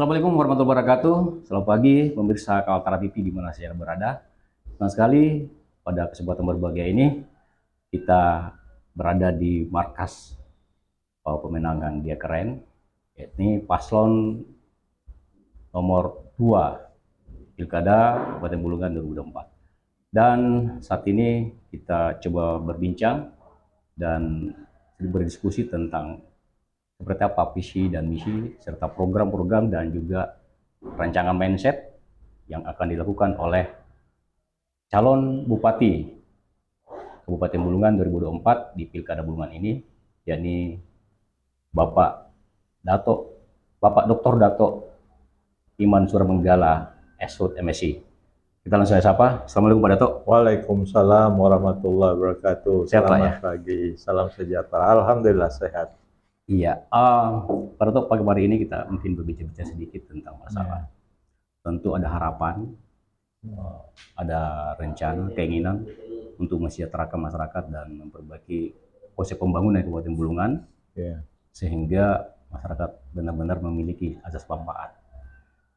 Assalamualaikum warahmatullahi wabarakatuh. Selamat pagi pemirsa Kaltara TV di mana saya berada. Senang sekali pada kesempatan berbahagia ini kita berada di markas pemenangan Dia Keren, yakni paslon nomor 2 Pilkada Kabupaten Bulungan 2024. Dan saat ini kita coba berbincang dan berdiskusi tentang seperti apa visi dan misi serta program-program dan juga rancangan mindset yang akan dilakukan oleh calon Bupati Kabupaten Bulungan 2024 di Pilkada Bulungan ini, yakni Bapak Dr. Dato Iman Suramenggala SHUT MSI. Kita langsung sapa. Assalamualaikum Pak Dato. Waalaikumsalam warahmatullahi wabarakatuh. Sehat, Pak, Selamat ya? pagi, salam sejahtera. Alhamdulillah sehat. Iya, Pak Dato, pagi hari ini kita mungkin berbicara sedikit tentang masalah. Tentu ada harapan, ada rencana, keinginan untuk mensejahterakan masyarakat dan memperbaiki proses pembangunan Kabupaten Bulungan, sehingga masyarakat benar-benar memiliki asas manfaat.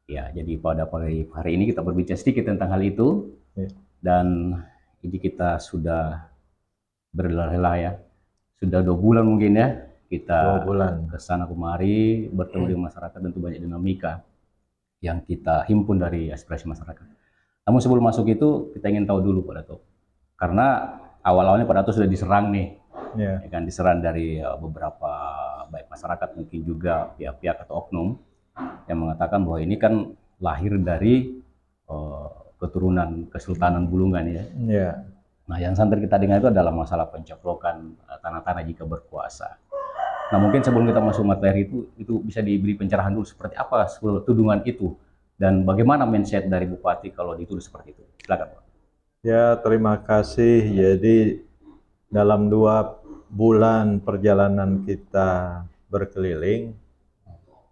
Ya, jadi pada pagi hari ini kita berbicara sedikit tentang hal itu, dan ini kita sudah berlelah ya, sudah 2 bulan mungkin ya, kita kesana kemari bertemu dengan masyarakat, tentu banyak dinamika yang kita himpun dari aspirasi masyarakat. Namun sebelum masuk itu kita ingin tahu dulu Pak Dato, karena awal-awalnya Pak Dato sudah diserang nih, ya kan, diserang dari beberapa baik masyarakat mungkin juga pihak-pihak atau oknum yang mengatakan bahwa ini kan lahir dari keturunan Kesultanan Bulungan ya. Nah, yang santer kita dengar itu adalah masalah pencaplokan tanah-tanah jika berkuasa. Nah, mungkin sebelum kita masuk materi itu bisa diberi pencerahan dulu seperti apa tudungan itu dan bagaimana mindset dari Bupati kalau dituduh seperti itu. Silakan Pak. Ya, terima kasih. Jadi dalam 2 bulan perjalanan kita berkeliling,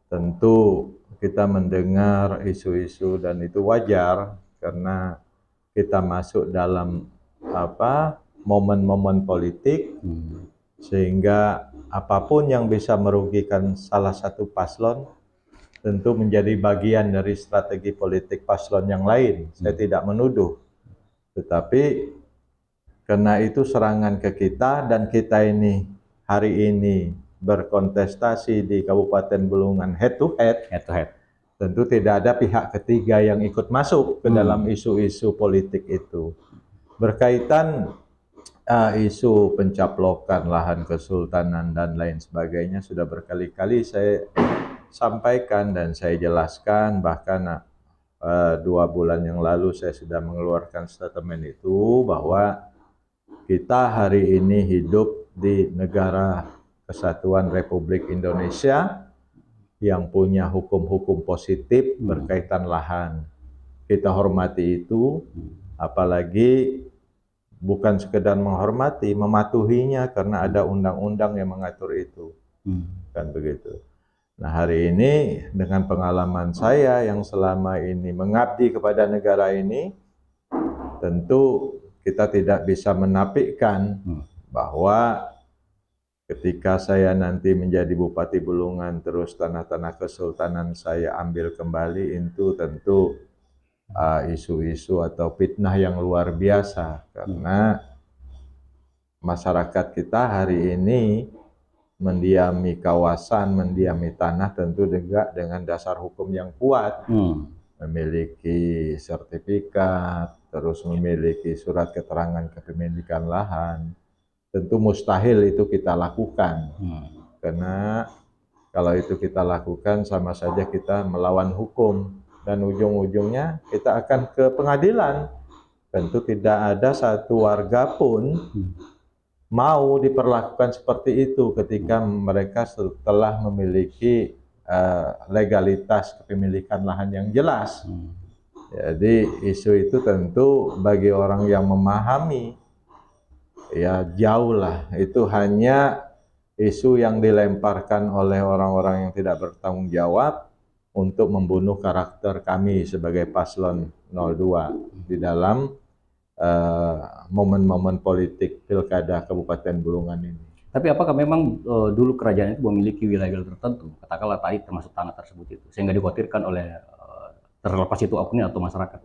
tentu kita mendengar isu-isu dan itu wajar karena kita masuk dalam momen-momen politik, sehingga apapun yang bisa merugikan salah satu paslon tentu menjadi bagian dari strategi politik paslon yang lain. Saya tidak menuduh, tetapi karena itu serangan ke kita dan kita ini hari ini berkontestasi di Kabupaten Bulungan head to head. Tentu tidak ada pihak ketiga yang ikut masuk ke dalam isu-isu politik itu. Berkaitan isu pencaplokan lahan kesultanan dan lain sebagainya sudah berkali-kali saya sampaikan dan saya jelaskan, bahkan 2 bulan yang lalu saya sudah mengeluarkan statement itu bahwa kita hari ini hidup di negara Kesatuan Republik Indonesia yang punya hukum-hukum positif berkaitan lahan. Kita hormati itu, apalagi bukan sekedar menghormati, mematuhinya karena ada undang-undang yang mengatur itu. Kan begitu. Nah, hari ini dengan pengalaman saya yang selama ini mengabdi kepada negara ini, tentu kita tidak bisa menafikan bahwa ketika saya nanti menjadi Bupati Bulungan terus tanah-tanah kesultanan saya ambil kembali, itu tentu isu-isu atau fitnah yang luar biasa karena masyarakat kita hari ini mendiami kawasan, mendiami tanah tentu juga dengan dasar hukum yang kuat, memiliki sertifikat, terus memiliki surat keterangan kepemilikan lahan. Tentu mustahil itu kita lakukan, karena kalau itu kita lakukan sama saja kita melawan hukum dan ujung-ujungnya kita akan ke pengadilan. Tentu tidak ada satu warga pun mau diperlakukan seperti itu ketika mereka setelah memiliki legalitas kepemilikan lahan yang jelas. Jadi isu itu tentu bagi orang yang memahami ya jauh lah, itu hanya isu yang dilemparkan oleh orang-orang yang tidak bertanggung jawab untuk membunuh karakter kami sebagai paslon 02 di dalam momen-momen politik Pilkada Kabupaten Bulungan ini. Tapi apakah memang dulu kerajaan itu memiliki wilayah-wilayah tertentu, katakanlah tadi termasuk tanah tersebut itu, sehingga dikhawatirkan oleh terlepas itu oknum atau masyarakat?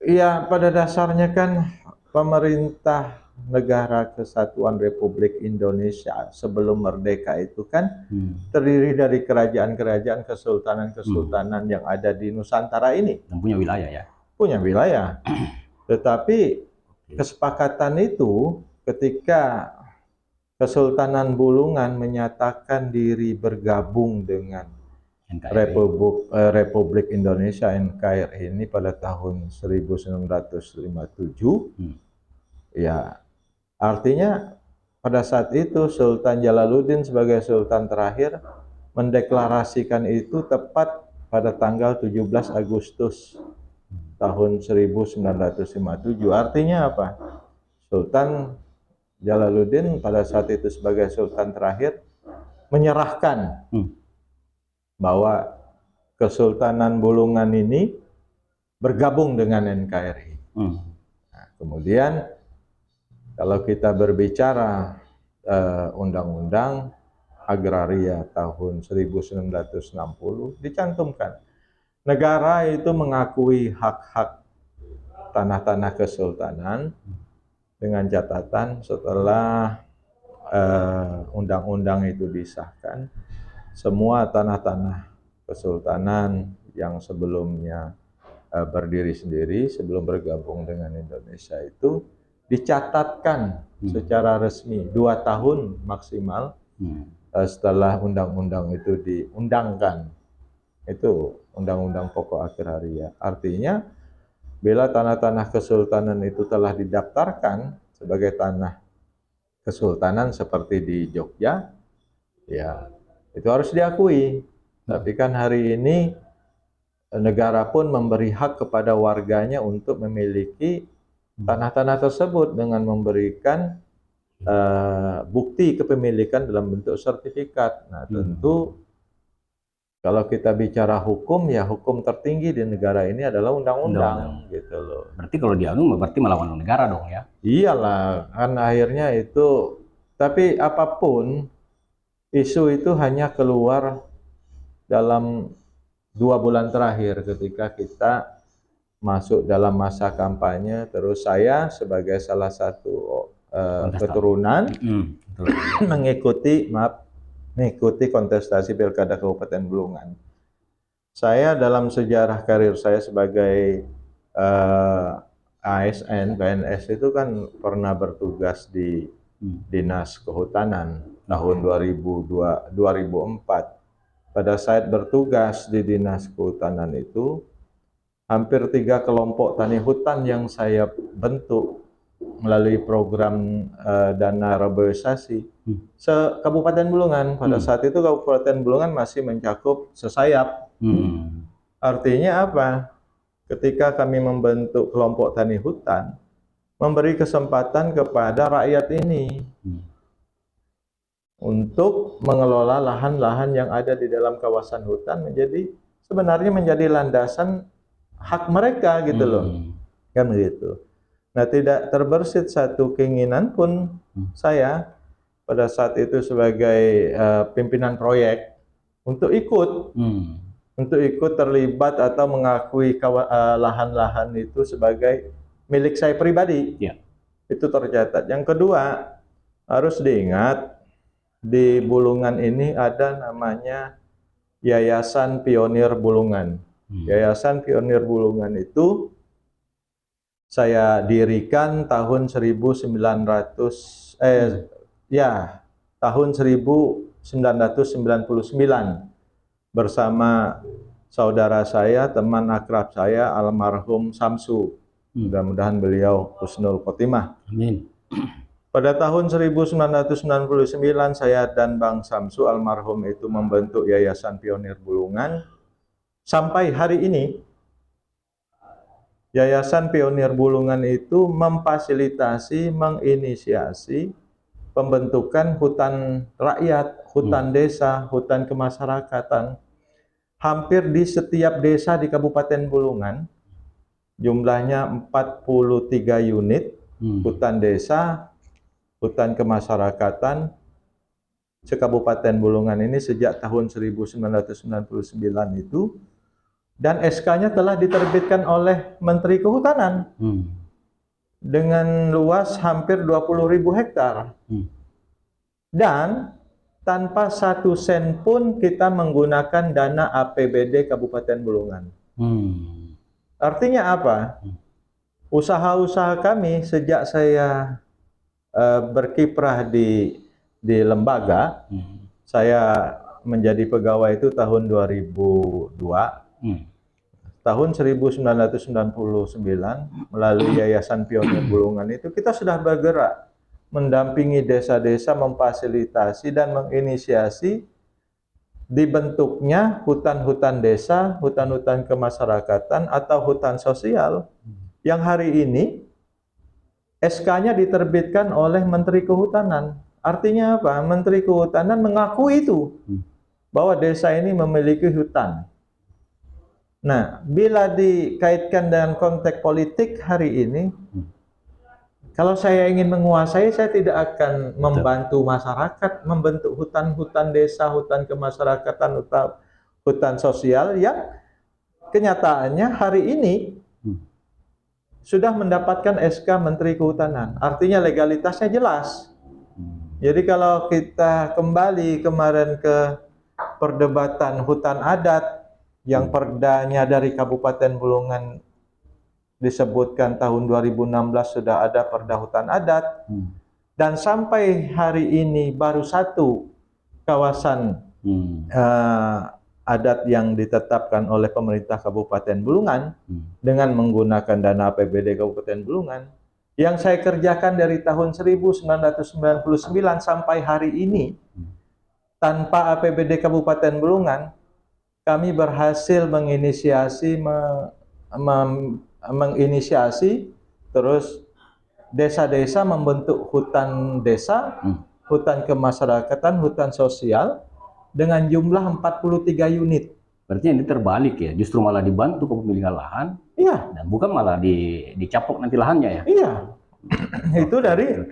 Iya, pada dasarnya kan pemerintah Negara Kesatuan Republik Indonesia sebelum merdeka itu kan terdiri dari kerajaan-kerajaan, kesultanan-kesultanan yang ada di Nusantara ini. Dan punya wilayah ya? Punya wilayah. Tetapi kesepakatan itu ketika Kesultanan Bulungan menyatakan diri bergabung dengan NKRI. Republik Indonesia NKRI ini pada tahun 1957, ya artinya pada saat itu Sultan Jalaluddin sebagai Sultan terakhir mendeklarasikan itu tepat pada tanggal 17 Agustus tahun 1957. Artinya apa? Sultan Jalaluddin pada saat itu sebagai Sultan terakhir menyerahkan bahwa Kesultanan Bulungan ini bergabung dengan NKRI. Nah, kemudian kalau kita berbicara Undang-Undang Agraria tahun 1960 dicantumkan negara itu mengakui hak-hak tanah-tanah kesultanan dengan catatan setelah undang-undang itu disahkan, semua tanah-tanah kesultanan yang sebelumnya berdiri sendiri sebelum bergabung dengan Indonesia itu dicatatkan secara resmi 2 tahun maksimal setelah undang-undang itu diundangkan. Itu Undang-Undang Pokok Agraria. Artinya bila tanah-tanah kesultanan itu telah didaftarkan sebagai tanah kesultanan seperti di Jogja, ya itu harus diakui. Tapi kan hari ini negara pun memberi hak kepada warganya untuk memiliki tanah-tanah tersebut dengan memberikan bukti kepemilikan dalam bentuk sertifikat. Nah, tentu kalau kita bicara hukum, ya hukum tertinggi di negara ini adalah undang-undang, gitu loh. Berarti kalau dianu berarti melawan negara dong ya? Iyalah, kan akhirnya itu. Tapi apapun, isu itu hanya keluar dalam 2 bulan terakhir ketika kita masuk dalam masa kampanye. Terus saya sebagai salah satu keturunan mengikuti kontestasi Pilkada Kabupaten Bulungan. Saya dalam sejarah karir saya sebagai ASN, PNS itu kan pernah bertugas di Dinas Kehutanan tahun 2004. Pada saat bertugas di Dinas Kehutanan itu, hampir 3 kelompok tani hutan yang saya bentuk melalui program dana reboisasi se-Kabupaten Bulungan. Pada saat itu Kabupaten Bulungan masih mencakup sesayap. Artinya apa? Ketika kami membentuk kelompok tani hutan, memberi kesempatan kepada rakyat ini untuk mengelola lahan-lahan yang ada di dalam kawasan hutan sebenarnya menjadi landasan hak mereka, gitu loh. Kan begitu. Nah, tidak terbersit satu keinginan pun saya pada saat itu sebagai pimpinan proyek untuk ikut terlibat atau mengakui lahan-lahan itu sebagai milik saya pribadi. Itu tercatat. Yang kedua, harus diingat di Bulungan ini ada namanya Yayasan Pionir Bulungan. Yayasan Pionir Bulungan itu saya dirikan tahun 1999 bersama saudara saya, teman akrab saya, almarhum Samsu. Mudah-mudahan beliau husnul khotimah. Amin. Pada tahun 1999 saya dan Bang Samsu almarhum itu membentuk Yayasan Pionir Bulungan. Sampai hari ini Yayasan Pionir Bulungan itu memfasilitasi, menginisiasi pembentukan hutan rakyat, hutan desa, hutan kemasyarakatan. Hampir di setiap desa di Kabupaten Bulungan, jumlahnya 43 unit hutan desa, hutan kemasyarakatan, se-Kabupaten Bulungan ini sejak tahun 1999 itu, dan SK-nya telah diterbitkan oleh Menteri Kehutanan dengan luas hampir 20.000 hektar. Dan tanpa 1 sen pun kita menggunakan dana APBD Kabupaten Bulungan. Artinya apa? Usaha-usaha kami sejak saya berkiprah di lembaga, saya menjadi pegawai itu tahun 2002. Tahun 1999 melalui Yayasan Pionir Bulungan itu kita sudah bergerak mendampingi desa-desa, memfasilitasi dan menginisiasi dibentuknya hutan-hutan desa, hutan-hutan kemasyarakatan atau hutan sosial yang hari ini SK-nya diterbitkan oleh Menteri Kehutanan. Artinya apa? Menteri Kehutanan mengakui itu bahwa desa ini memiliki hutan. Nah, bila dikaitkan dengan konteks politik hari ini, kalau saya ingin menguasai, saya tidak akan membantu masyarakat membentuk hutan-hutan desa, hutan kemasyarakatan, hutan sosial yang kenyataannya hari ini sudah mendapatkan SK Menteri Kehutanan. Artinya legalitasnya jelas. Jadi kalau kita kembali kemarin ke perdebatan hutan adat, yang perdanya dari Kabupaten Bulungan disebutkan tahun 2016 sudah ada perda hutan adat, dan sampai hari ini baru 1 kawasan adat yang ditetapkan oleh pemerintah Kabupaten Bulungan dengan menggunakan dana APBD Kabupaten Bulungan. Yang saya kerjakan dari tahun 1999 sampai hari ini, tanpa APBD Kabupaten Bulungan, kami berhasil menginisiasi terus desa-desa membentuk hutan desa, hutan kemasyarakatan, hutan sosial dengan jumlah 43 unit. Berarti ini terbalik ya, justru malah dibantu kepemilikan lahan, dan bukan malah dicapok nanti lahannya ya? Iya, itu dari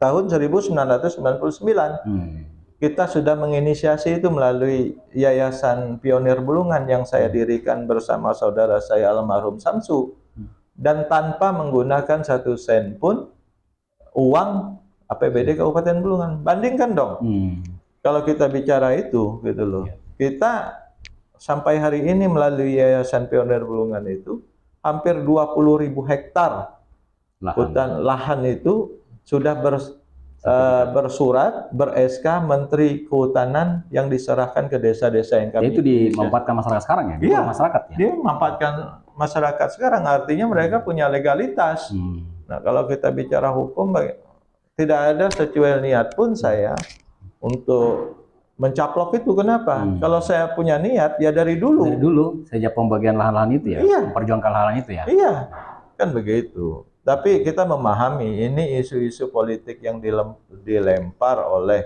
tahun 1999. Kita sudah menginisiasi itu melalui Yayasan Pionir Bulungan yang saya dirikan bersama saudara saya almarhum Samsu, dan tanpa menggunakan 1 sen pun uang APBD Kabupaten Bulungan. Bandingkan dong, kalau kita bicara itu, gitu loh. Kita sampai hari ini melalui Yayasan Pionir Bulungan itu hampir 20.000 hektar hutan lahan itu sudah bersurat, ber-SK Menteri Kehutanan yang diserahkan ke desa-desa yang kami. Itu dimanfaatkan masyarakat sekarang ya? Iya, masyarakat ya? Dia memanfaatkan masyarakat sekarang, artinya mereka punya legalitas. Nah, kalau kita bicara hukum, tidak ada secuil niat pun saya untuk mencaplok itu. Kenapa? Kalau saya punya niat, ya dari dulu. Dari dulu, sejak pembagian lahan-lahan itu ya? Iya. Memperjuangkan lahan itu ya? Iya, kan begitu. Tapi kita memahami ini isu-isu politik yang dilempar oleh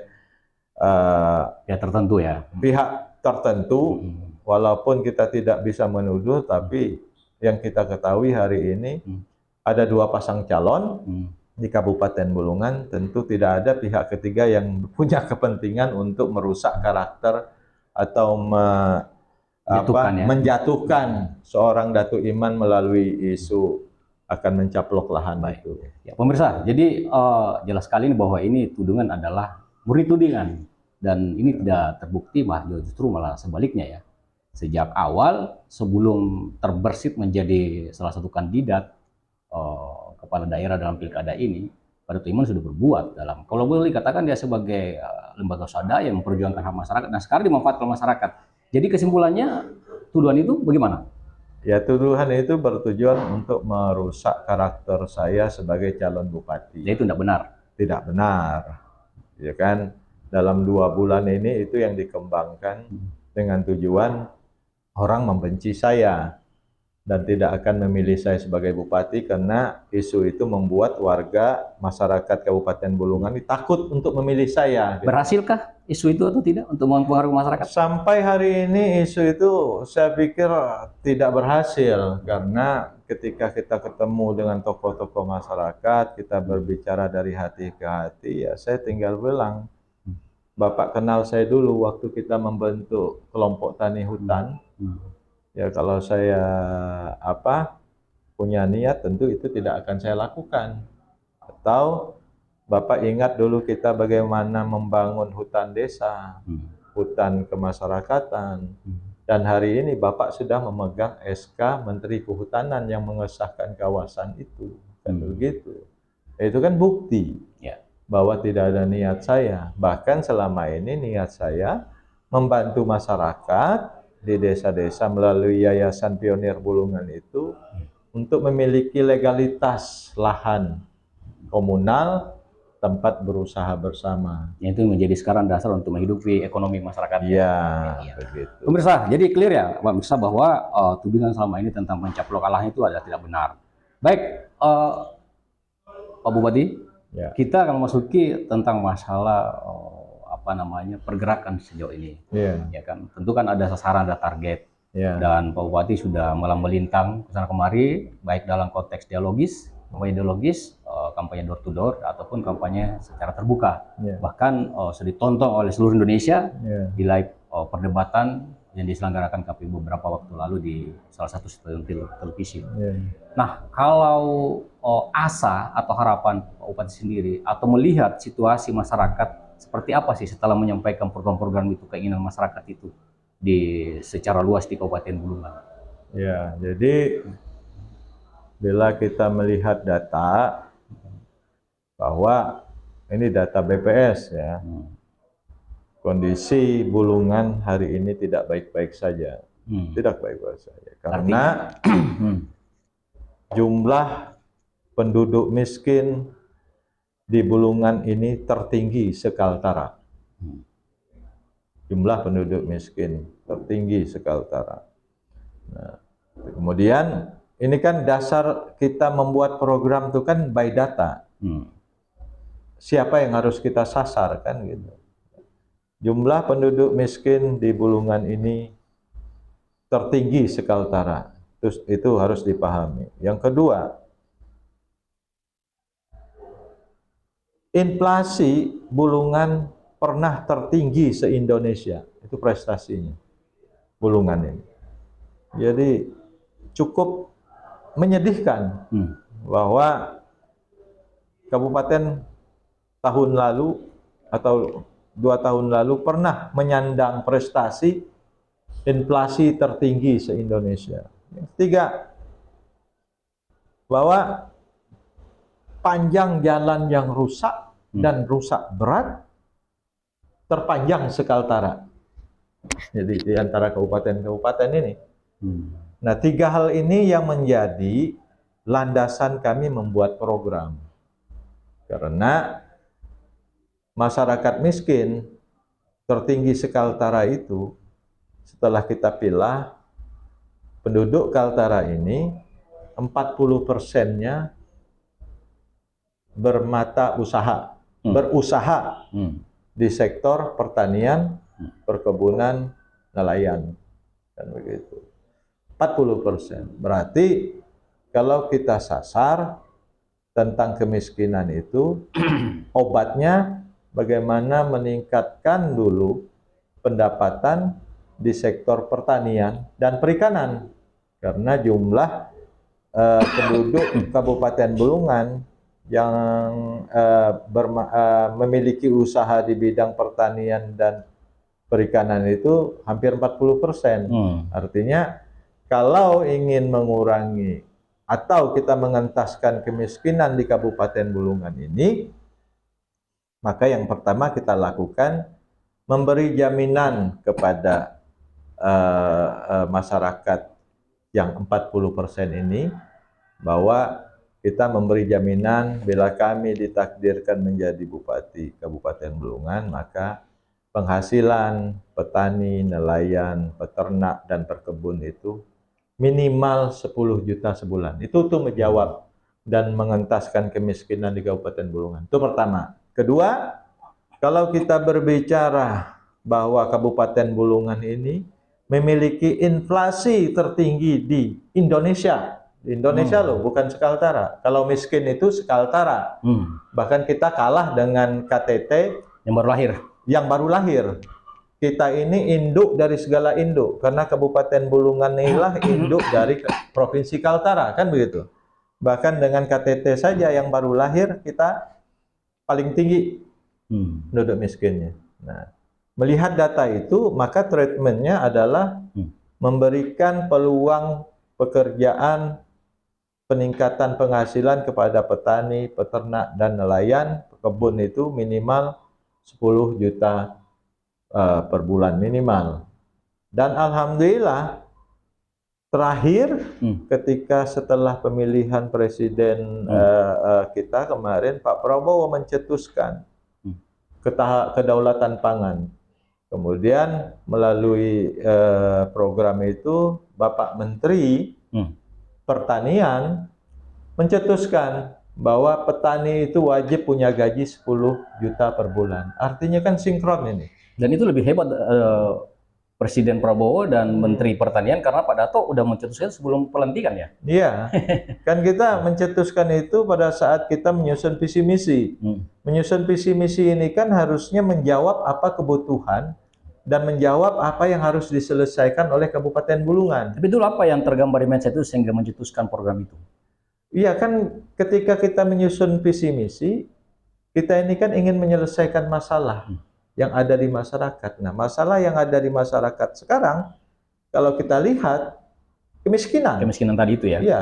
ya tertentu ya, pihak tertentu, walaupun kita tidak bisa menuduh, tapi yang kita ketahui hari ini ada 2 pasang calon di Kabupaten Bulungan. Tentu tidak ada pihak ketiga yang punya kepentingan untuk merusak karakter atau menjatuhkan seorang Datuk Iman melalui isu akan mencaplok lahan itu. Ya, pemirsa, jadi jelas sekali bahwa ini tudingan adalah murni tudingan, dan ini tidak terbukti, justru malah sebaliknya ya. Sejak awal, sebelum terbersit menjadi salah satu kandidat kepala daerah dalam pilkada ini, Pak Datuk Iman sudah berbuat dalam, kalau boleh dikatakan dia sebagai lembaga usaha yang memperjuangkan hak masyarakat, dan sekarang dimanfaatkan masyarakat. Jadi kesimpulannya, tuduhan itu bagaimana? Ya, tuduhan itu bertujuan untuk merusak karakter saya sebagai calon bupati. Ya, itu tidak benar. Tidak benar, ya kan? Dalam 2 bulan ini itu yang dikembangkan dengan tujuan orang membenci saya dan tidak akan memilih saya sebagai bupati, karena isu itu membuat warga masyarakat Kabupaten Bulungan takut untuk memilih saya. Berhasilkah isu itu atau tidak untuk mempengaruhi masyarakat? Sampai hari ini isu itu saya pikir tidak berhasil, karena ketika kita ketemu dengan tokoh-tokoh masyarakat, kita berbicara dari hati ke hati, ya saya tinggal bilang, Bapak kenal saya dulu waktu kita membentuk kelompok tani hutan. Ya kalau saya punya niat, tentu itu tidak akan saya lakukan. Atau Bapak ingat dulu kita bagaimana membangun hutan desa, hutan kemasyarakatan. Dan hari ini Bapak sudah memegang SK Menteri Kehutanan yang mengesahkan kawasan itu. Kan begitu. Itu kan bukti bahwa tidak ada niat saya. Bahkan selama ini niat saya membantu masyarakat di desa-desa melalui Yayasan Pionir Bulungan itu untuk memiliki legalitas lahan komunal, tempat berusaha bersama. Itu menjadi sekarang dasar untuk menghidupi ekonomi masyarakat. Iya, begitu. Pemirsa, jadi clear ya Pak Mirsa bahwa tudingan selama ini tentang mencaplok lahan itu adalah tidak benar. Baik, Pak Bupati, kita akan memasuki tentang masalah pergerakan sejauh ini. Ya kan, tentu kan ada sasaran, ada target. Dan Pak Bupati sudah malah melintang ke sana kemari, baik dalam konteks dialogis, ideologis, kampanye door to door ataupun kampanye secara terbuka. Bahkan sudah ditonton oleh seluruh Indonesia di live perdebatan yang diselenggarakan KPU beberapa waktu lalu di salah satu stasiun televisi. Nah, kalau asa atau harapan Pak Bupati sendiri atau melihat situasi masyarakat seperti apa sih setelah menyampaikan program-program itu, keinginan masyarakat itu secara luas di Kabupaten Bulungan? Ya, jadi bila kita melihat data bahwa ini data BPS ya, kondisi Bulungan hari ini tidak baik-baik saja, tidak baik-baik saja, karena jumlah penduduk miskin di Bulungan ini tertinggi sekaltara. Jumlah penduduk miskin tertinggi sekaltara. Nah, kemudian ini kan dasar kita membuat program itu kan by data. Siapa yang harus kita sasar kan gitu. Jumlah penduduk miskin di Bulungan ini tertinggi sekaltara. Terus itu harus dipahami. Yang kedua, inflasi Bulungan pernah tertinggi se-Indonesia. Itu prestasinya Bulungan ini. Jadi cukup menyedihkan bahwa kabupaten tahun lalu atau 2 tahun lalu pernah menyandang prestasi inflasi tertinggi se-Indonesia. Yang ketiga, bahwa panjang jalan yang rusak dan rusak berat terpanjang sekaltara. Jadi di antara kabupaten-kabupaten ini. Nah, 3 hal ini yang menjadi landasan kami membuat program. Karena masyarakat miskin tertinggi sekaltara itu, setelah kita pilah, penduduk Kaltara ini 40%-nya bermata usaha, berusaha di sektor pertanian, perkebunan, nelayan, kan begitu. 40%. Berarti kalau kita sasar tentang kemiskinan itu, obatnya bagaimana meningkatkan dulu pendapatan di sektor pertanian dan perikanan. Karena jumlah penduduk Kabupaten Bulungan yang memiliki usaha di bidang pertanian dan perikanan itu hampir 40%. Artinya kalau ingin mengurangi atau kita mengentaskan kemiskinan di Kabupaten Bulungan ini, maka yang pertama kita lakukan memberi jaminan kepada masyarakat yang 40% ini, bahwa kita memberi jaminan bila kami ditakdirkan menjadi Bupati Kabupaten Bulungan, maka penghasilan petani, nelayan, peternak, dan perkebun itu minimal 10 juta sebulan. Itu tuh menjawab dan mengentaskan kemiskinan di Kabupaten Bulungan. Itu pertama. Kedua, kalau kita berbicara bahwa Kabupaten Bulungan ini memiliki inflasi tertinggi di Indonesia. Di Indonesia loh, bukan sekaltara. Kalau miskin itu sekaltara. Bahkan kita kalah dengan KTT yang baru lahir. yang baru lahir. Kita ini induk dari segala induk, karena Kabupaten Bulungan inilah induk dari Provinsi Kaltara, kan begitu. Bahkan dengan KTT saja yang baru lahir, kita paling tinggi penduduk miskinnya. Nah, melihat data itu, maka treatmentnya adalah memberikan peluang pekerjaan, peningkatan penghasilan kepada petani, peternak, dan nelayan. Kebun itu minimal 10 juta per bulan minimal. Dan alhamdulillah terakhir ketika setelah pemilihan presiden kita kemarin, Pak Prabowo mencetuskan kedaulatan pangan. Kemudian melalui program itu Bapak Menteri Pertanian mencetuskan bahwa petani itu wajib punya gaji 10 juta per bulan. Artinya kan sinkron ini. Dan itu lebih hebat Presiden Prabowo dan Menteri Pertanian, karena Pak Dato udah mencetuskan sebelum pelantikan ya. Iya, kan kita mencetuskan itu pada saat kita menyusun visi misi. Menyusun visi misi ini kan harusnya menjawab apa kebutuhan dan menjawab apa yang harus diselesaikan oleh Kabupaten Bulungan. Tapi dulu apa yang tergambar di mindset itu sehingga mencetuskan program itu? Iya kan, ketika kita menyusun visi misi, kita ini kan ingin menyelesaikan masalah yang ada di masyarakat. Nah, masalah yang ada di masyarakat sekarang, kalau kita lihat, kemiskinan. Kemiskinan tadi itu ya? Iya.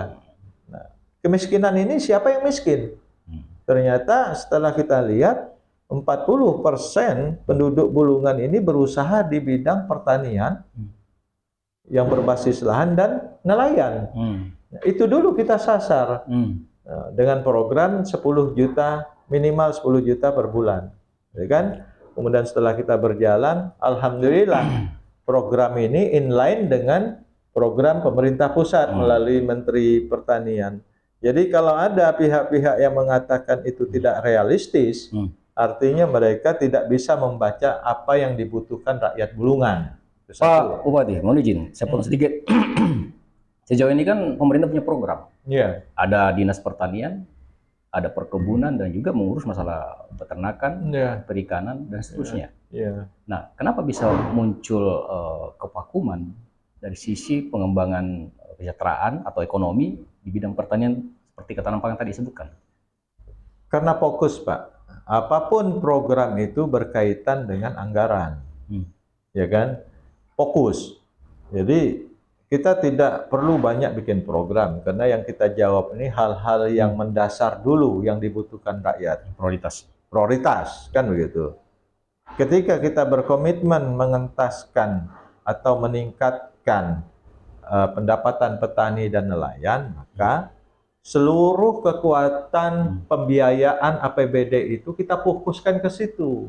Nah, kemiskinan ini siapa yang miskin? Ternyata setelah kita lihat, 40% penduduk Bulungan ini berusaha di bidang pertanian yang berbasis lahan dan nelayan. Nah, itu dulu kita sasar dengan program 10 juta, minimal 10 juta per bulan. Ya kan? Kemudian setelah kita berjalan, alhamdulillah program ini inline dengan program pemerintah pusat melalui Menteri Pertanian. Jadi kalau ada pihak-pihak yang mengatakan itu tidak realistis, artinya mereka tidak bisa membaca apa yang dibutuhkan rakyat Bulungan. Pak Bupati, mohon izin, saya potong sedikit. Sejauh ini kan pemerintah punya program. Iya. Ada Dinas Pertanian, ada perkebunan, dan juga mengurus masalah peternakan, perikanan, dan seterusnya. Nah, kenapa bisa muncul kevakuman dari sisi pengembangan kesejahteraan atau ekonomi di bidang pertanian seperti ketahanan pangan tadi disebutkan? Karena fokus, Pak. Apapun program itu berkaitan dengan anggaran, ya kan? Fokus. Jadi kita tidak perlu banyak bikin program, karena yang kita jawab ini hal-hal yang mendasar dulu yang dibutuhkan rakyat. Prioritas, kan begitu. Ketika kita berkomitmen mengentaskan atau meningkatkan pendapatan petani dan nelayan, maka seluruh kekuatan pembiayaan APBD itu kita fokuskan ke situ.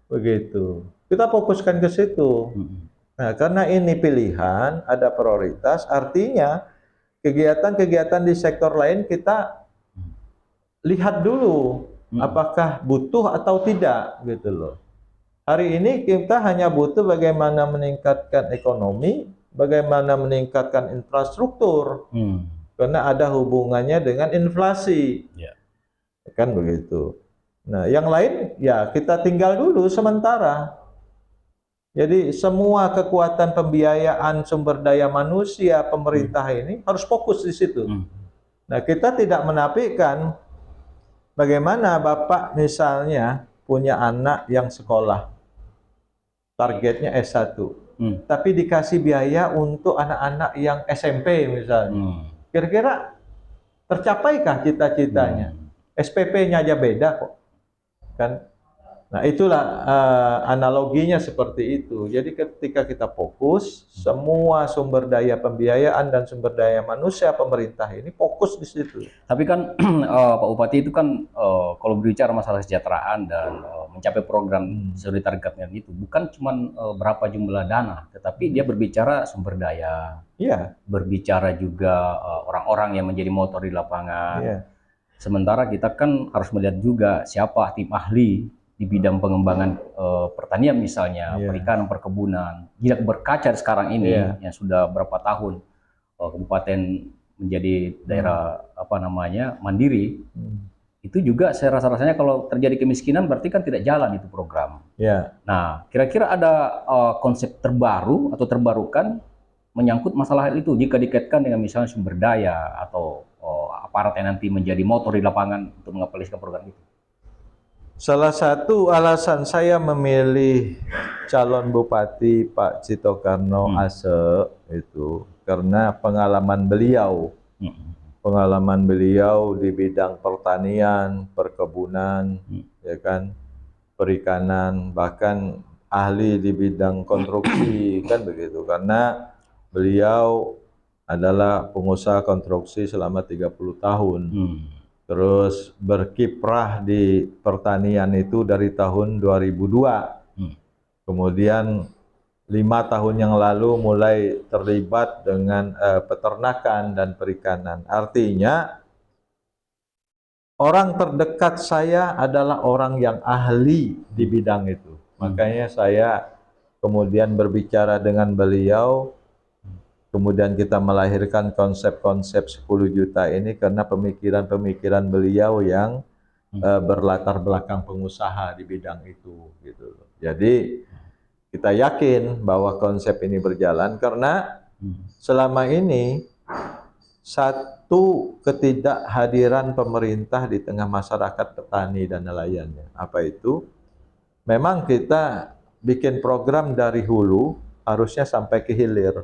Begitu. Kita fokuskan ke situ. Nah, karena ini pilihan, ada prioritas, artinya kegiatan-kegiatan di sektor lain kita lihat dulu apakah butuh atau tidak, gitu loh. Hari ini kita hanya butuh bagaimana meningkatkan ekonomi, bagaimana meningkatkan infrastruktur, karena ada hubungannya dengan inflasi, kan begitu. Nah, yang lain ya kita tinggal dulu sementara. Jadi semua kekuatan pembiayaan sumber daya manusia pemerintah ini harus fokus di situ. Nah, kita tidak menafikan bagaimana Bapak misalnya punya anak yang sekolah, targetnya S1, tapi dikasih biaya untuk anak-anak yang SMP misalnya. Kira-kira tercapaikah cita-citanya? SPP-nya aja beda kok, kan? Nah, itulah analoginya seperti itu. Jadi ketika kita fokus, semua sumber daya pembiayaan dan sumber daya manusia pemerintah ini fokus di situ. Tapi kan Pak Bupati itu kan kalau berbicara masalah kesejahteraan dan mencapai program sesuai targetnya itu bukan cuma berapa jumlah dana, tetapi dia berbicara sumber daya, berbicara juga orang-orang yang menjadi motor di lapangan. Sementara kita kan harus melihat juga siapa tim ahli di bidang pengembangan pertanian misalnya, perikanan, perkebunan. Jika berkaca sekarang ini yang sudah berapa tahun kabupaten menjadi daerah mandiri, itu juga saya rasa-rasanya kalau terjadi kemiskinan berarti kan tidak jalan itu program. Ya. Nah, kira-kira ada konsep terbaru atau terbarukan menyangkut masalah itu jika dikaitkan dengan misalnya sumber daya atau aparat yang nanti menjadi motor di lapangan untuk mengaplikasikan program itu. Salah satu alasan saya memilih calon bupati Pak Cito Karno Ase itu karena pengalaman beliau. Pengalaman beliau di bidang pertanian, perkebunan, ya kan, perikanan, bahkan ahli di bidang konstruksi, kan begitu. Karena beliau adalah pengusaha konstruksi selama 30 tahun. Terus berkiprah di pertanian itu dari tahun 2002. Kemudian 5 tahun yang lalu mulai terlibat dengan peternakan dan perikanan. Artinya orang terdekat saya adalah orang yang ahli di bidang itu. Makanya saya kemudian berbicara dengan beliau. Kemudian kita melahirkan konsep-konsep 10 juta ini karena pemikiran-pemikiran beliau yang berlatar belakang pengusaha di bidang itu, gitu. Jadi kita yakin bahwa konsep ini berjalan karena selama ini satu ketidakhadiran pemerintah di tengah masyarakat petani dan nelayannya. Apa itu? Memang kita bikin program dari hulu harusnya sampai ke hilir.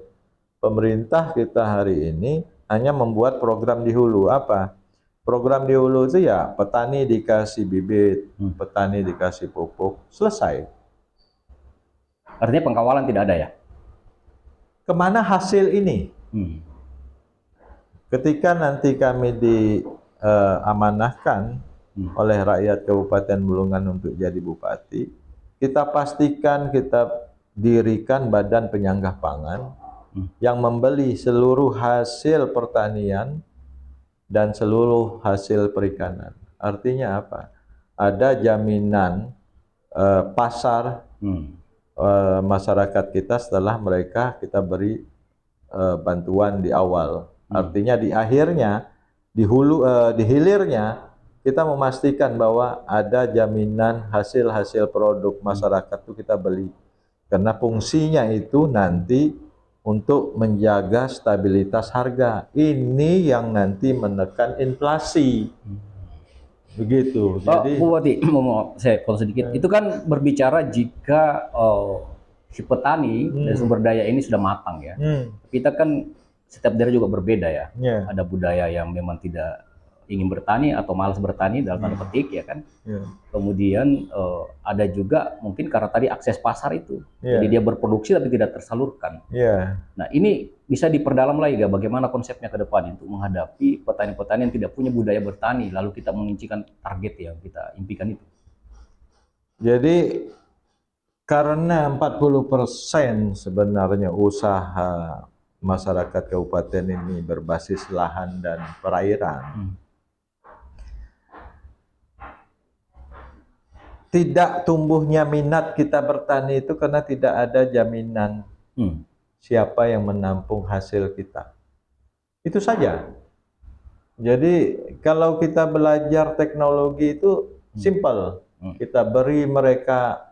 Pemerintah kita hari ini hanya membuat program di hulu. Apa? Program di hulu itu ya petani dikasih bibit, petani dikasih pupuk, selesai. Artinya pengawalan tidak ada ya? Kemana hasil ini? Ketika nanti kami diamanahkan oleh rakyat Kabupaten Bulungan untuk jadi bupati, kita pastikan kita dirikan badan penyanggah pangan yang membeli seluruh hasil pertanian dan seluruh hasil perikanan. Artinya apa? Ada jaminan pasar masyarakat kita setelah mereka kita beri bantuan di awal. Artinya di akhirnya, di hilirnya kita memastikan bahwa ada jaminan hasil-hasil produk masyarakat itu kita beli. Karena fungsinya itu nanti untuk menjaga stabilitas harga. Ini yang nanti menekan inflasi. Begitu. Jadi, Bu Bupati, mau saya potong sedikit. Itu kan berbicara jika si petani dan sumber daya ini sudah matang ya. Kita kan setiap daerah juga berbeda ya. Ada budaya yang memang tidak ingin bertani atau malas bertani dalam tanda petik ya kan. Kemudian ada juga mungkin karena tadi akses pasar itu. Jadi dia berproduksi tapi tidak tersalurkan. Nah ini bisa diperdalam lagi gak bagaimana konsepnya ke depan untuk menghadapi petani-petani yang tidak punya budaya bertani lalu kita mengincikan target yang kita impikan itu. Jadi karena 40% sebenarnya usaha masyarakat kabupaten ini berbasis lahan dan perairan. Tidak tumbuhnya minat kita bertani itu karena tidak ada jaminan siapa yang menampung hasil kita. Itu saja. Jadi kalau kita belajar teknologi itu simple. Kita beri mereka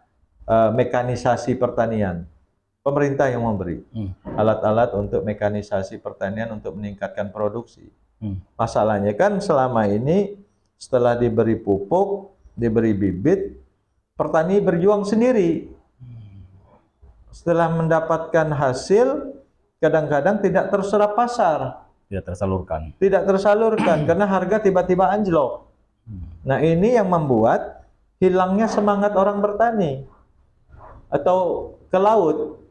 mekanisasi pertanian. Pemerintah yang memberi alat-alat untuk mekanisasi pertanian untuk meningkatkan produksi. Masalahnya kan selama ini setelah diberi pupuk, diberi bibit, petani berjuang sendiri. Setelah mendapatkan hasil, kadang-kadang tidak terserap pasar. Tidak tersalurkan. Tidak tersalurkan karena harga tiba-tiba anjlok. Nah ini yang membuat hilangnya semangat orang bertani. Atau ke laut,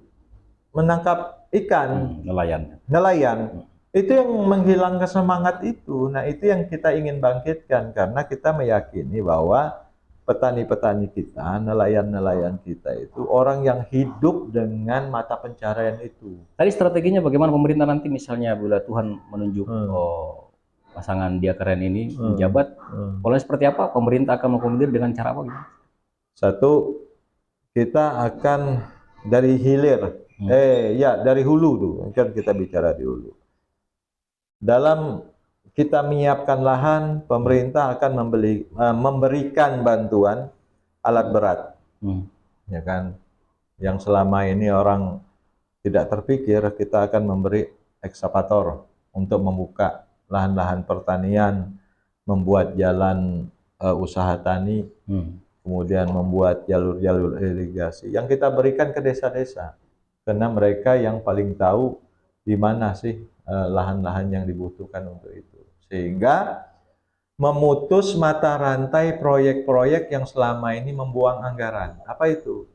menangkap ikan. Nelayan. Itu yang menghilangkan semangat itu. Nah itu yang kita ingin bangkitkan. Karena kita meyakini bahwa petani-petani kita, nelayan-nelayan kita itu orang yang hidup dengan mata pencaharian itu. Tadi strateginya bagaimana pemerintah nanti misalnya bila Tuhan menunjuk pasangan dia keren ini menjabat, polanya seperti apa? Pemerintah akan mengakomodir dengan cara apa? Satu, kita akan dari hilir, dari hulu tuh, kan kita bicara di hulu. Dalam kita menyiapkan lahan, pemerintah akan memberikan bantuan alat berat, ya kan? Yang selama ini orang tidak terpikir, kita akan memberi ekskavator untuk membuka lahan-lahan pertanian, membuat jalan usaha tani, kemudian membuat jalur-jalur irigasi yang kita berikan ke desa-desa, karena mereka yang paling tahu di mana sih lahan-lahan yang dibutuhkan untuk itu, sehingga memutus mata rantai proyek-proyek yang selama ini membuang anggaran. Apa itu?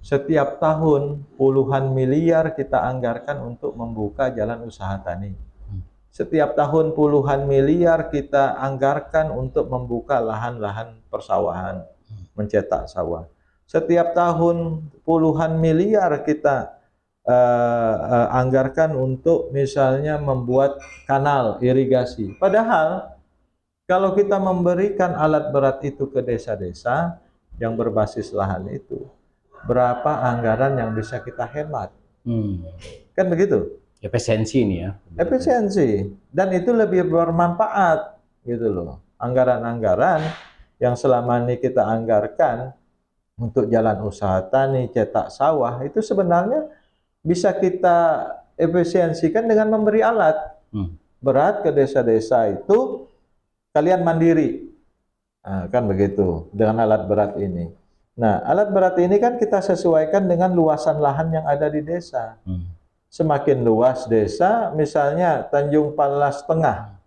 Setiap tahun puluhan miliar kita anggarkan untuk membuka jalan usaha tani. Setiap tahun puluhan miliar kita anggarkan untuk membuka lahan-lahan persawahan, mencetak sawah. Setiap tahun puluhan miliar kita anggarkan untuk misalnya membuat kanal irigasi. Padahal kalau kita memberikan alat berat itu ke desa-desa yang berbasis lahan itu, berapa anggaran yang bisa kita hemat? Kan begitu? Efisiensi ini ya. Efisiensi, dan itu lebih bermanfaat gitu loh. Anggaran-anggaran yang selama ini kita anggarkan untuk jalan usaha tani, cetak sawah, itu sebenarnya bisa kita efisiensikan dengan memberi alat berat ke desa-desa itu. Kalian mandiri, kan begitu dengan alat berat ini. Nah, alat berat ini kan kita sesuaikan dengan luasan lahan yang ada di desa. Semakin luas desa, misalnya Tanjung Palas Tengah.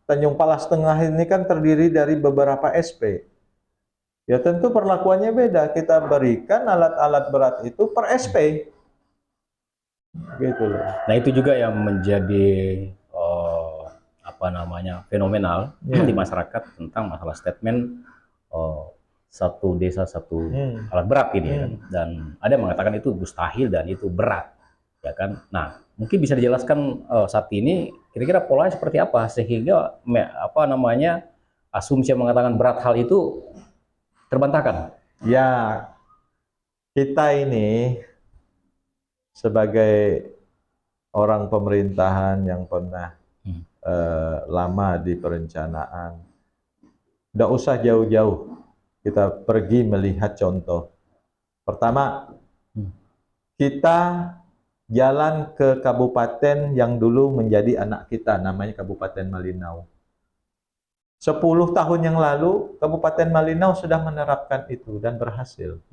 Tanjung Palas Tengah ini kan terdiri dari beberapa SP. Ya tentu perlakuannya beda. Kita berikan alat-alat berat itu per SP. Gitu loh. Nah, itu juga yang menjadi fenomenal di masyarakat tentang masalah statement satu desa satu alat berat ini kan. Dan ada yang mengatakan itu mustahil dan itu berat, ya kan. Nah, mungkin bisa dijelaskan saat ini kira-kira polanya seperti apa sehingga asumsi yang mengatakan berat hal itu terbantahkan. Ya, kita ini sebagai orang pemerintahan yang pernah lama di perencanaan, tidak usah jauh-jauh kita pergi melihat contoh. Pertama, kita jalan ke kabupaten yang dulu menjadi anak kita, namanya Kabupaten Malinau. 10 tahun yang lalu, Kabupaten Malinau sudah menerapkan itu dan berhasil.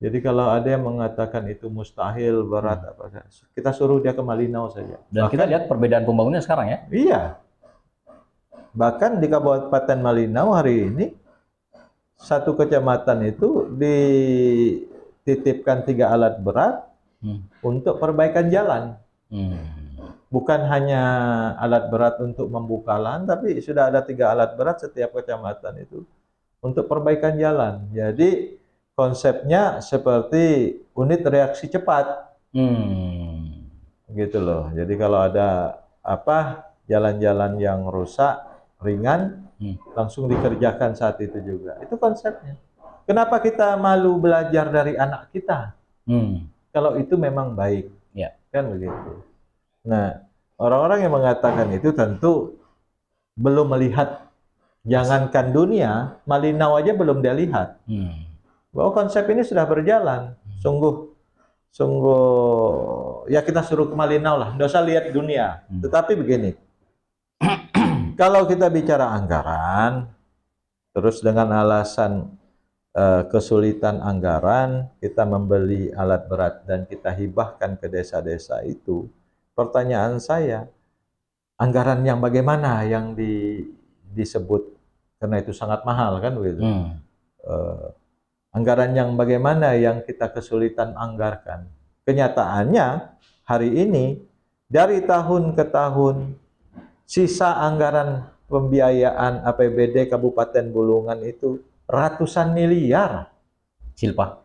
Jadi kalau ada yang mengatakan itu mustahil, berat, kita suruh dia ke Malinau saja. Dan kita lihat perbedaan pembangunannya sekarang ya. Iya. Bahkan di Kabupaten Malinau hari ini, satu kecamatan itu dititipkan 3 alat berat untuk perbaikan jalan. Bukan hanya alat berat untuk membuka lahan, tapi sudah ada 3 alat berat setiap kecamatan itu untuk perbaikan jalan. Jadi konsepnya seperti unit reaksi cepat, gitu loh. Jadi kalau ada jalan-jalan yang rusak ringan, langsung dikerjakan saat itu juga. Itu konsepnya. Kenapa kita malu belajar dari anak kita? Kalau itu memang baik, kan begitu. Nah, orang-orang yang mengatakan itu tentu belum melihat, jangankan dunia, Malinau aja belum dia lihat. Bahwa konsep ini sudah berjalan, sungguh ya kita suruh ke Malinau lah, nggak usah lihat dunia. Tetapi begini, kalau kita bicara anggaran, terus dengan alasan kesulitan anggaran, kita membeli alat berat dan kita hibahkan ke desa-desa itu, pertanyaan saya, anggaran yang bagaimana yang disebut, karena itu sangat mahal kan begitu. Anggaran yang bagaimana yang kita kesulitan anggarkan. Kenyataannya hari ini dari tahun ke tahun sisa anggaran pembiayaan APBD Kabupaten Bulungan itu ratusan miliar. Silpa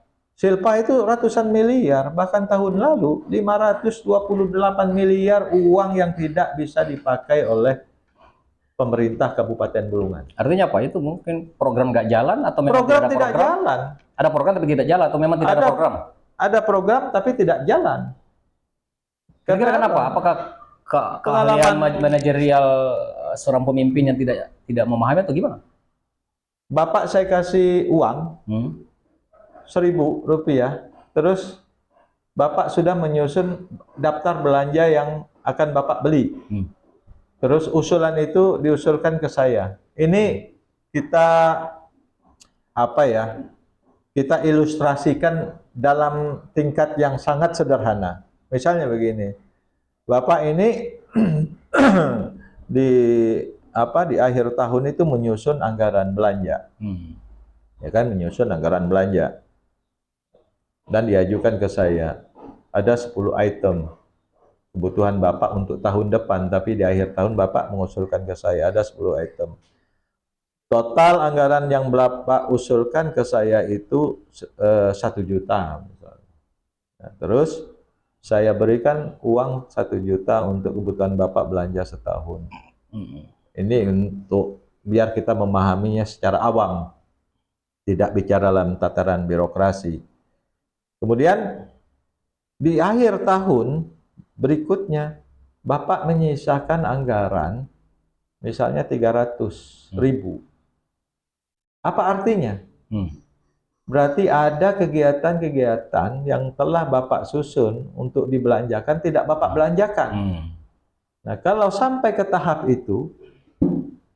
itu ratusan miliar, bahkan tahun lalu 528 miliar uang yang tidak bisa dipakai oleh pemerintah Kabupaten Bulungan. Artinya apa? Itu mungkin program nggak jalan atau memang program tidak jalan? Ada program tapi tidak jalan atau memang tidak ada program? Ada program tapi tidak jalan. Kira-kira kenapa? Apakah keahlian manajerial seorang pemimpin yang tidak memahami atau gimana? Bapak saya kasih uang Rp1.000, terus Bapak sudah menyusun daftar belanja yang akan Bapak beli. Terus usulan itu diusulkan ke saya. Ini kita apa ya? Kita ilustrasikan dalam tingkat yang sangat sederhana. Misalnya begini, Bapak ini di akhir tahun itu menyusun anggaran belanja, ya kan, menyusun anggaran belanja, dan diajukan ke saya. Ada 10 item kebutuhan Bapak untuk tahun depan, tapi di akhir tahun Bapak mengusulkan ke saya ada 10 item. Total anggaran yang Bapak usulkan ke saya itu 1 juta. Nah, terus saya berikan uang 1 juta untuk kebutuhan Bapak belanja setahun. Ini untuk biar kita memahaminya secara awam, tidak bicara dalam tataran birokrasi. Kemudian di akhir tahun berikutnya Bapak menyisakan anggaran misalnya 300.000. Apa artinya? Berarti ada kegiatan-kegiatan yang telah Bapak susun untuk dibelanjakan tidak Bapak belanjakan. Nah, kalau sampai ke tahap itu,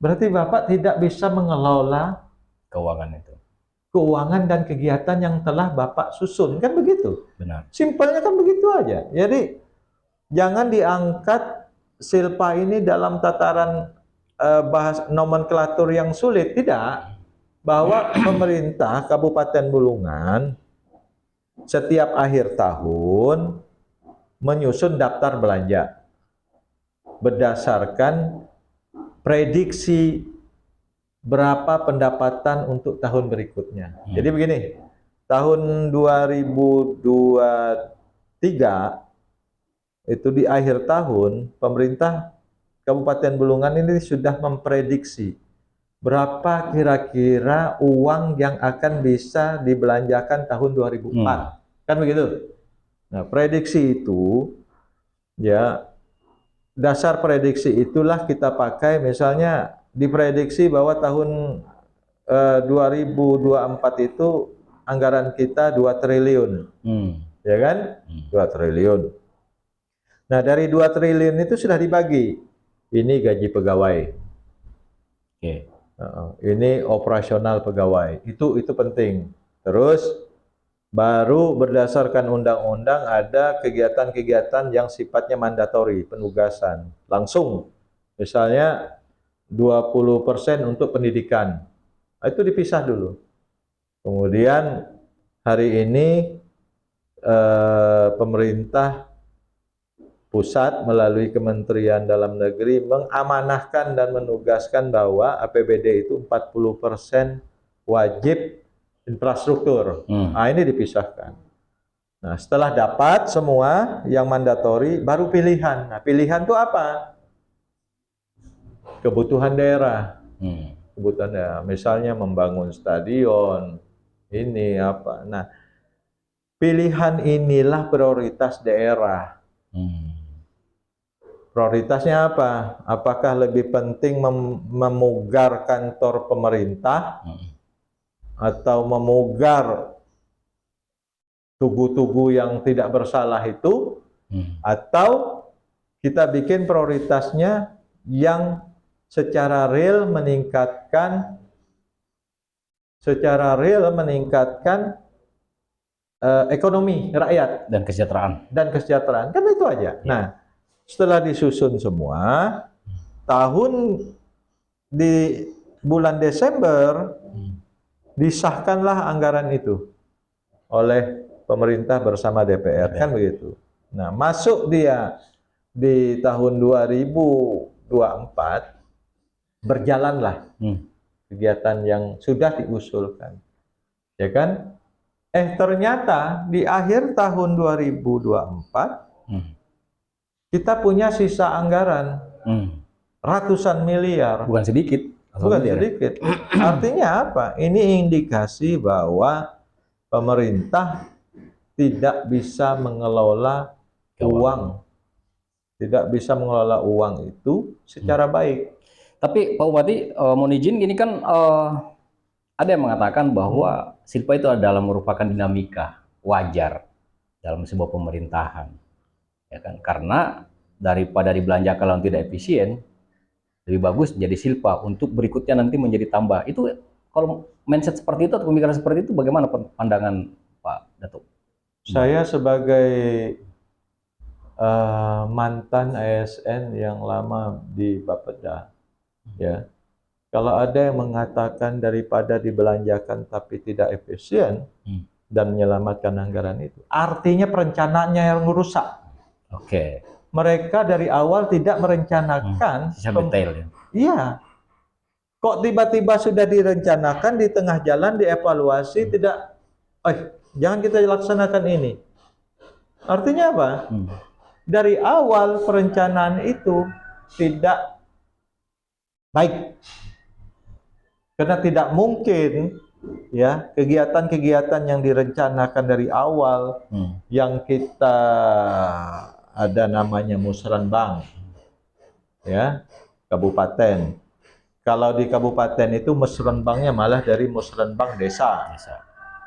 berarti Bapak tidak bisa mengelola keuangan dan kegiatan yang telah Bapak susun, kan begitu? Benar. Simpelnya kan begitu aja. Jadi jangan diangkat Silpa ini dalam tataran bahas nomenklatur yang sulit, tidak. Bahwa pemerintah Kabupaten Bulungan setiap akhir tahun menyusun daftar belanja berdasarkan prediksi berapa pendapatan untuk tahun berikutnya. Jadi begini, tahun 2023 itu di akhir tahun pemerintah Kabupaten Bulungan ini sudah memprediksi berapa kira-kira uang yang akan bisa dibelanjakan tahun 2004. Kan begitu? Nah, prediksi itu ya, dasar prediksi itulah kita pakai. Misalnya diprediksi bahwa tahun 2024 itu anggaran kita 2 triliun. Ya kan? 2 triliun. Nah, dari 2 triliun itu sudah dibagi. Ini gaji pegawai. Ini operasional pegawai. Itu penting. Terus baru berdasarkan undang-undang ada kegiatan-kegiatan yang sifatnya mandatori, penugasan langsung. Misalnya 20% untuk pendidikan. Itu dipisah dulu. Kemudian hari ini pemerintah pusat melalui Kementerian Dalam Negeri mengamanahkan dan menugaskan bahwa APBD itu 40% wajib infrastruktur. Nah, ini dipisahkan. Nah, setelah dapat semua yang mandatori, baru pilihan. Nah, pilihan itu apa? Kebutuhan daerah. Kebutuhan daerah. Misalnya membangun stadion, ini apa. Nah, pilihan inilah prioritas daerah. Prioritasnya apa? Apakah lebih penting memugar kantor pemerintah atau memugar tugu-tugu yang tidak bersalah itu, atau kita bikin prioritasnya yang secara real meningkatkan ekonomi rakyat dan kesejahteraan. Kan itu aja. Nah, setelah disusun semua, tahun di bulan Desember disahkanlah anggaran itu oleh pemerintah bersama DPR, kan begitu. Nah, masuk dia di tahun 2024, berjalanlah kegiatan yang sudah diusulkan, ya kan? Ternyata di akhir tahun 2024 kita punya sisa anggaran ratusan miliar. Bukan sedikit. Bukan sedikit. Artinya apa? Ini indikasi bahwa pemerintah tidak bisa mengelola uang tidak bisa mengelola uang itu secara baik. Tapi Pak Bupati, mohon izin, ini kan ada yang mengatakan bahwa silpa itu adalah merupakan dinamika wajar dalam sebuah pemerintahan, ya kan? Karena daripada dibelanjakan lalu tidak efisien, lebih bagus jadi silpa untuk berikutnya nanti menjadi tambah. Itu kalau mindset seperti itu atau pemikiran seperti itu, bagaimana pandangan Pak Datuk? Saya sebagai mantan ASN yang lama di Bapeda, ya. Kalau ada yang mengatakan daripada dibelanjakan tapi tidak efisien dan menyelamatkan anggaran itu, artinya perencanaannya yang rusak. Oke. Mereka dari awal tidak merencanakan. Secara detail ya. Iya. Kok tiba-tiba sudah direncanakan di tengah jalan dievaluasi tidak, jangan kita laksanakan ini. Artinya apa? Dari awal perencanaan itu tidak baik. Karena tidak mungkin ya kegiatan-kegiatan yang direncanakan dari awal yang kita ada namanya musrenbang ya, kabupaten. Kalau di kabupaten itu musrenbangnya malah dari musrenbang desa.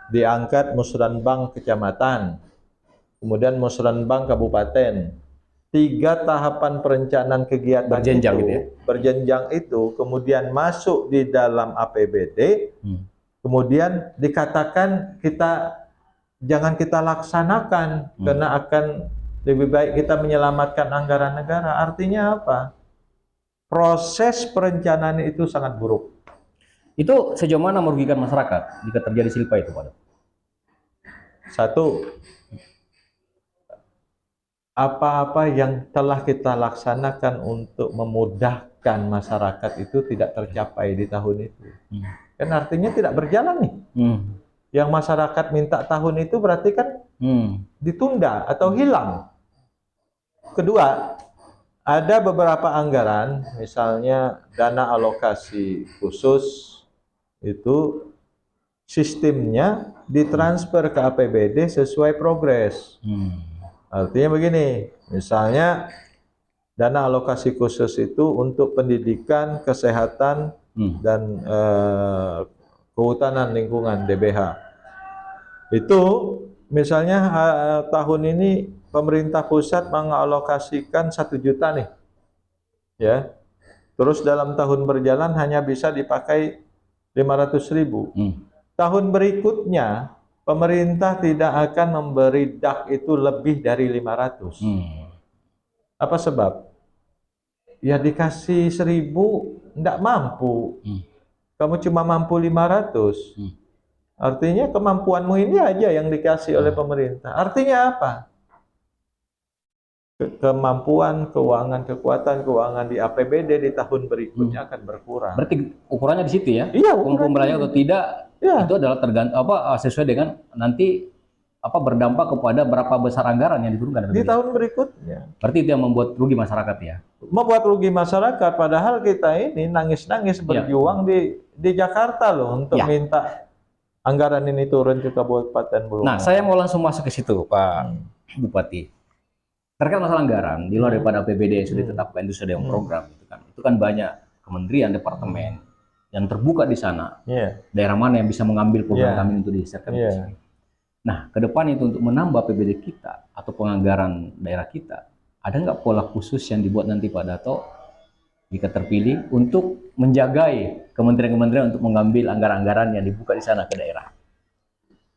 Diangkat musrenbang kecamatan. Kemudian musrenbang kabupaten. 3 tahapan perencanaan kegiatan berjenjang itu, gitu ya? berjenjang itu kemudian masuk di dalam APBD, kemudian dikatakan jangan kita laksanakan karena akan lebih baik kita menyelamatkan anggaran negara. Artinya apa? Proses perencanaan itu sangat buruk. Itu sejauh mana merugikan masyarakat jika terjadi silpa itu, Pak? Satu, apa-apa yang telah kita laksanakan untuk memudahkan masyarakat itu tidak tercapai di tahun itu. Kan artinya tidak berjalan nih. Yang masyarakat minta tahun itu berarti kan ditunda atau hilang. Kedua, ada beberapa anggaran, misalnya dana alokasi khusus itu sistemnya ditransfer ke APBD sesuai progres. Artinya begini, misalnya dana alokasi khusus itu untuk pendidikan, kesehatan, dan kehutanan lingkungan DBH. Itu misalnya tahun ini pemerintah pusat mengalokasikan 1 juta nih, ya. Terus dalam tahun berjalan hanya bisa dipakai 500.000. Tahun berikutnya pemerintah tidak akan memberi DAK itu lebih dari 500. Apa sebab? Ya dikasih 1.000 tidak mampu. Kamu cuma mampu 500. Artinya kemampuanmu ini aja yang dikasih oleh pemerintah. Artinya apa? Kemampuan keuangan, kekuatan keuangan di APBD di tahun berikutnya akan berkurang. Berarti ukurannya di situ ya? Iya, Pembelajaran atau tidak itu adalah tergantung sesuai dengan nanti berdampak kepada berapa besar anggaran yang diturunkan di tahun berikutnya. Berarti itu yang membuat rugi masyarakat ya? Membuat rugi masyarakat, padahal kita ini nangis-nangis berjuang di Jakarta loh untuk minta anggaran ini turun ke Kabupaten Bulungan. Nah, saya mau langsung masuk ke situ, Pak Bupati. Terkait masalah anggaran, di luar daripada APBD yang sudah ditetapkan itu sudah yang program itu kan banyak kementerian, departemen yang terbuka di sana. Daerah mana yang bisa mengambil program kami untuk diserahkan di sini. Nah, ke depan itu untuk menambah APBD kita atau penganggaran daerah kita, ada nggak pola khusus yang dibuat nanti Pak Dato jika terpilih untuk menjagai kementerian-kementerian untuk mengambil anggaran-anggaran yang dibuka di sana ke daerah?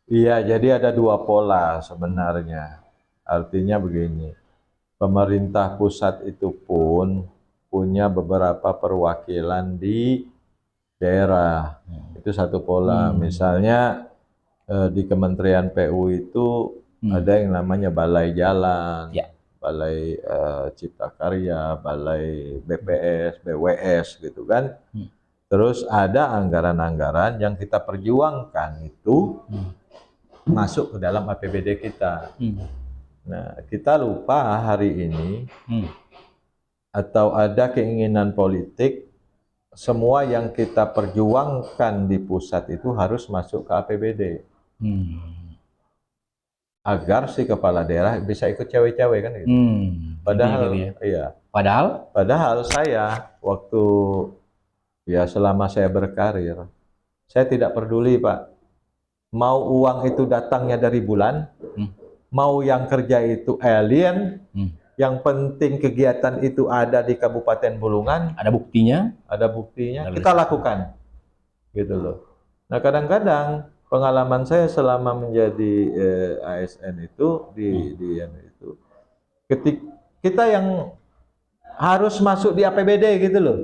Iya, jadi ada 2 pola sebenarnya. Artinya begini, pemerintah pusat itu pun punya beberapa perwakilan di daerah. Itu satu pola. Misalnya di Kementerian PU itu ada yang namanya Balai Jalan, Balai Cipta Karya, Balai BPS, BWS gitu kan. Terus ada anggaran-anggaran yang kita perjuangkan itu masuk ke dalam APBD kita. Nah, kita lupa hari ini atau ada keinginan politik semua yang kita perjuangkan di pusat itu harus masuk ke APBD. Agar si kepala daerah bisa ikut cawe-cawe kan gitu. Padahal, Gitu ya. iya. Padahal, Padahal saya waktu ya selama saya berkarir, saya tidak peduli Pak. Mau uang itu datangnya dari bulan, hmm, mau yang kerja itu alien, hmm, yang penting kegiatan itu ada di Kabupaten Bulungan, ada buktinya. ada buktinya, Ada kita tulisan. lakukan. Gitu loh. Nah, kadang-kadang pengalaman saya selama menjadi ASN itu ketika kita yang harus masuk di APBD gitu loh.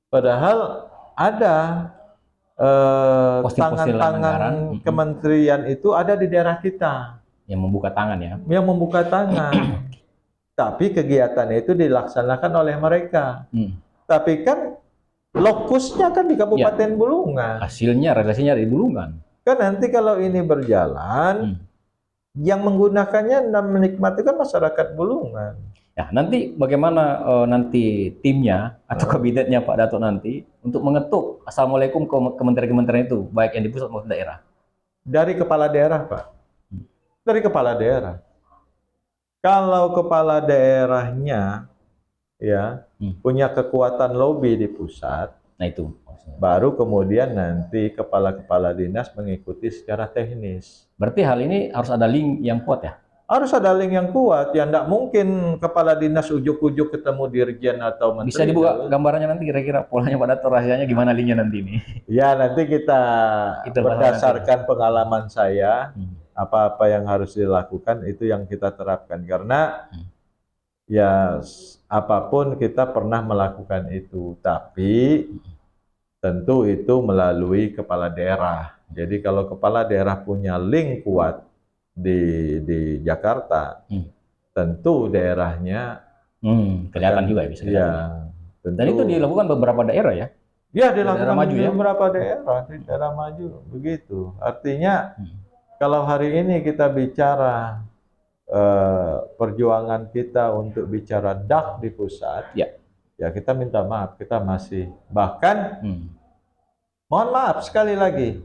Padahal ada Postil-postil anggaran, tangan-tangan kementerian itu ada di daerah kita yang membuka tangan ya. yang membuka tangan. Tapi kegiatannya itu dilaksanakan oleh mereka. Tapi kan lokusnya kan di Kabupaten Bulungan. Hasilnya, realisasinya di Bulungan. Kan nanti kalau ini berjalan, yang menggunakannya dan menikmati kan masyarakat Bulungan. Ya, nanti bagaimana nanti timnya atau kabinetnya Pak Dato nanti untuk mengetuk Assalamualaikum ke kementerian-kementerian itu, baik yang di pusat maupun daerah. Dari kepala daerah, Pak. Dari kepala daerah. Kalau kepala daerahnya ya punya kekuatan lobby di pusat, nah itu baru kemudian nanti kepala-kepala dinas mengikuti secara teknis. Berarti hal ini harus ada link yang kuat ya? Harus ada link yang kuat, ya enggak mungkin kepala dinas ujuk-ujuk ketemu dirjen atau menteri. Bisa dibuka gambarannya nanti kira-kira polanya Pak Dato, rahasianya gimana linknya nanti ini? Ya nanti kita berdasarkan pengalaman saya, apa-apa yang harus dilakukan itu yang kita terapkan. Karena ya apapun kita pernah melakukan itu, tapi tentu itu melalui kepala daerah. Jadi kalau kepala daerah punya link kuat di Jakarta, tentu daerahnya kelihatan juga ya, bisa kelihatan. Ya, dan itu dilakukan beberapa daerah ya? Ya, dilakukan di beberapa daerah, di daerah maju begitu. Artinya kalau hari ini kita bicara perjuangan kita untuk bicara DAK di pusat, ya kita minta maaf, kita masih bahkan mohon maaf sekali lagi,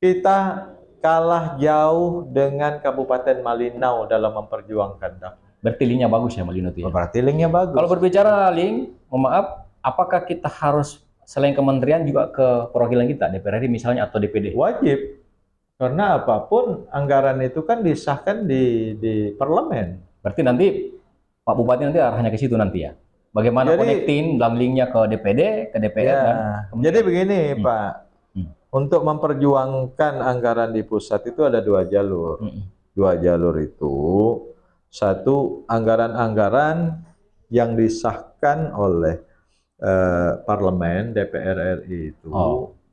kita kalah jauh dengan Kabupaten Malinau dalam memperjuangkan DAK. Berarti linknya bagus ya Malinau itu ya? Berarti linknya bagus. Kalau berbicara link, mohon maaf, apakah kita harus selain kementerian juga ke perwakilan kita, DPR RI misalnya atau DPD? Wajib. Karena apapun anggaran itu kan disahkan di parlemen. Berarti nanti Pak Bupati nanti arahnya ke situ nanti ya? Bagaimana connecting dalam linknya ke DPD, ke DPR ya, dan jadi begini Pak. Untuk memperjuangkan anggaran di pusat itu ada dua jalur. Dua jalur itu, satu anggaran-anggaran yang disahkan oleh parlemen DPR RI itu,